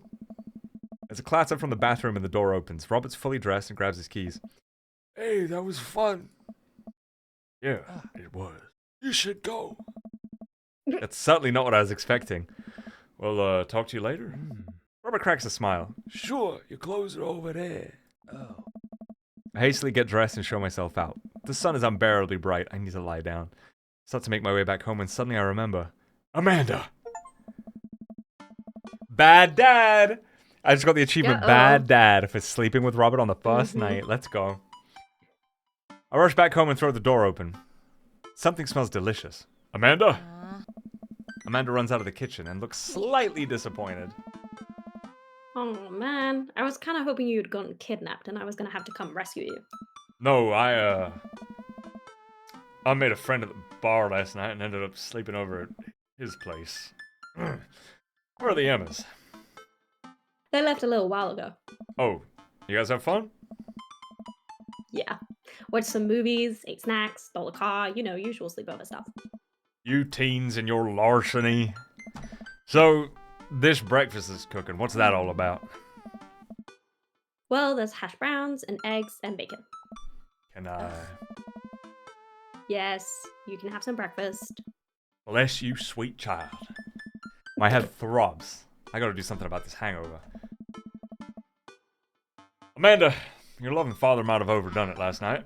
There's a clatter from the bathroom and the door opens. Robert's fully dressed and grabs his keys. Hey, that was fun. Yeah, it was. You should go. That's certainly not what I was expecting. Well, talk to you later. Robert cracks a smile. Sure, your clothes are over there. Oh. I hastily get dressed and show myself out. The sun is unbearably bright. I need to lie down. Start to make my way back home when suddenly I remember. Amanda! Bad dad! I just got the achievement Uh-oh. Bad Dad for sleeping with Robert on the first night. Let's go. I rush back home and throw the door open. Something smells delicious. Amanda? Amanda runs out of the kitchen and looks slightly disappointed. Oh man, I was kind of hoping you'd gotten kidnapped and I was gonna have to come rescue you. No, I made a friend at the bar last night and ended up sleeping over at his place. Where are the Emmas? They left a little while ago. Oh, you guys have fun? Yeah. Watched some movies, ate snacks, stole a car, you know, usual sleepover stuff. You teens and your larceny. So, this breakfast is cooking. What's that all about? Well, there's hash browns and eggs and bacon. Can I... Yes, you can have some breakfast. Bless you, sweet child. My head throbs. I gotta do something about this hangover. Amanda, your loving father might have overdone it last night.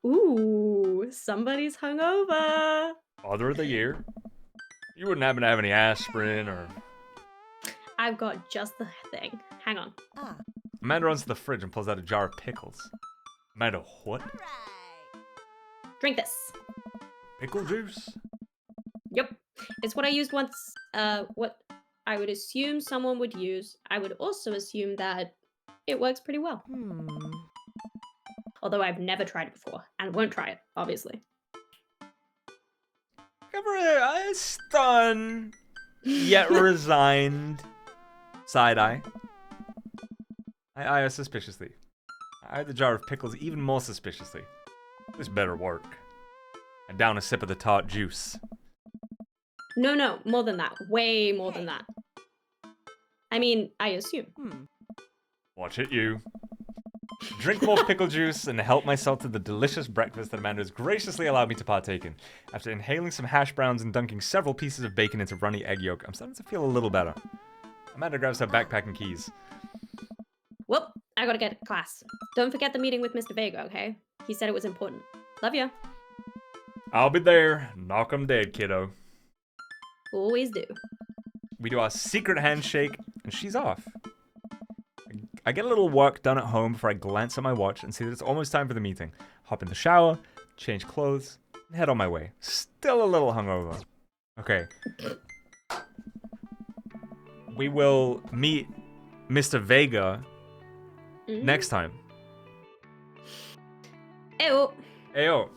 Ooh, somebody's hungover. Father of the year. You wouldn't happen to have any aspirin or... I've got just the thing. Hang on. Amanda runs to the fridge and pulls out a jar of pickles. Amanda, what? Drink this. Pickle juice? Yep. It's what I used once. What I would assume someone would use. I would also assume that it works pretty well. Although I've never tried it before and won't try it, obviously. Ever a stunned, yet resigned side eye. I suspiciously. I eyed the jar of pickles even more suspiciously. This better work. I down a sip of the tart juice. No, more than that. Way more than that. I mean, I assume. Watch it, you. Drink more pickle juice and help myself to the delicious breakfast that Amanda has graciously allowed me to partake in. After inhaling some hash browns and dunking several pieces of bacon into runny egg yolk, I'm starting to feel a little better. Amanda grabs her backpack and keys. Well, I gotta get to class. Don't forget the meeting with Mr. Vega, okay? He said it was important. Love ya. I'll be there. Knock 'em dead, kiddo. Always do. We do our secret handshake, and she's off. I get a little work done at home before I glance at my watch and see that it's almost time for the meeting. Hop in the shower, change clothes, and head on my way. Still a little hungover. Okay. We will meet Mr. Vega next time. Ew. Ayo.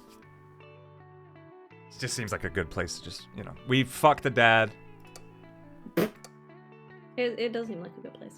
It just seems like a good place to just, you know. We fuck the dad. It does seem like a good place.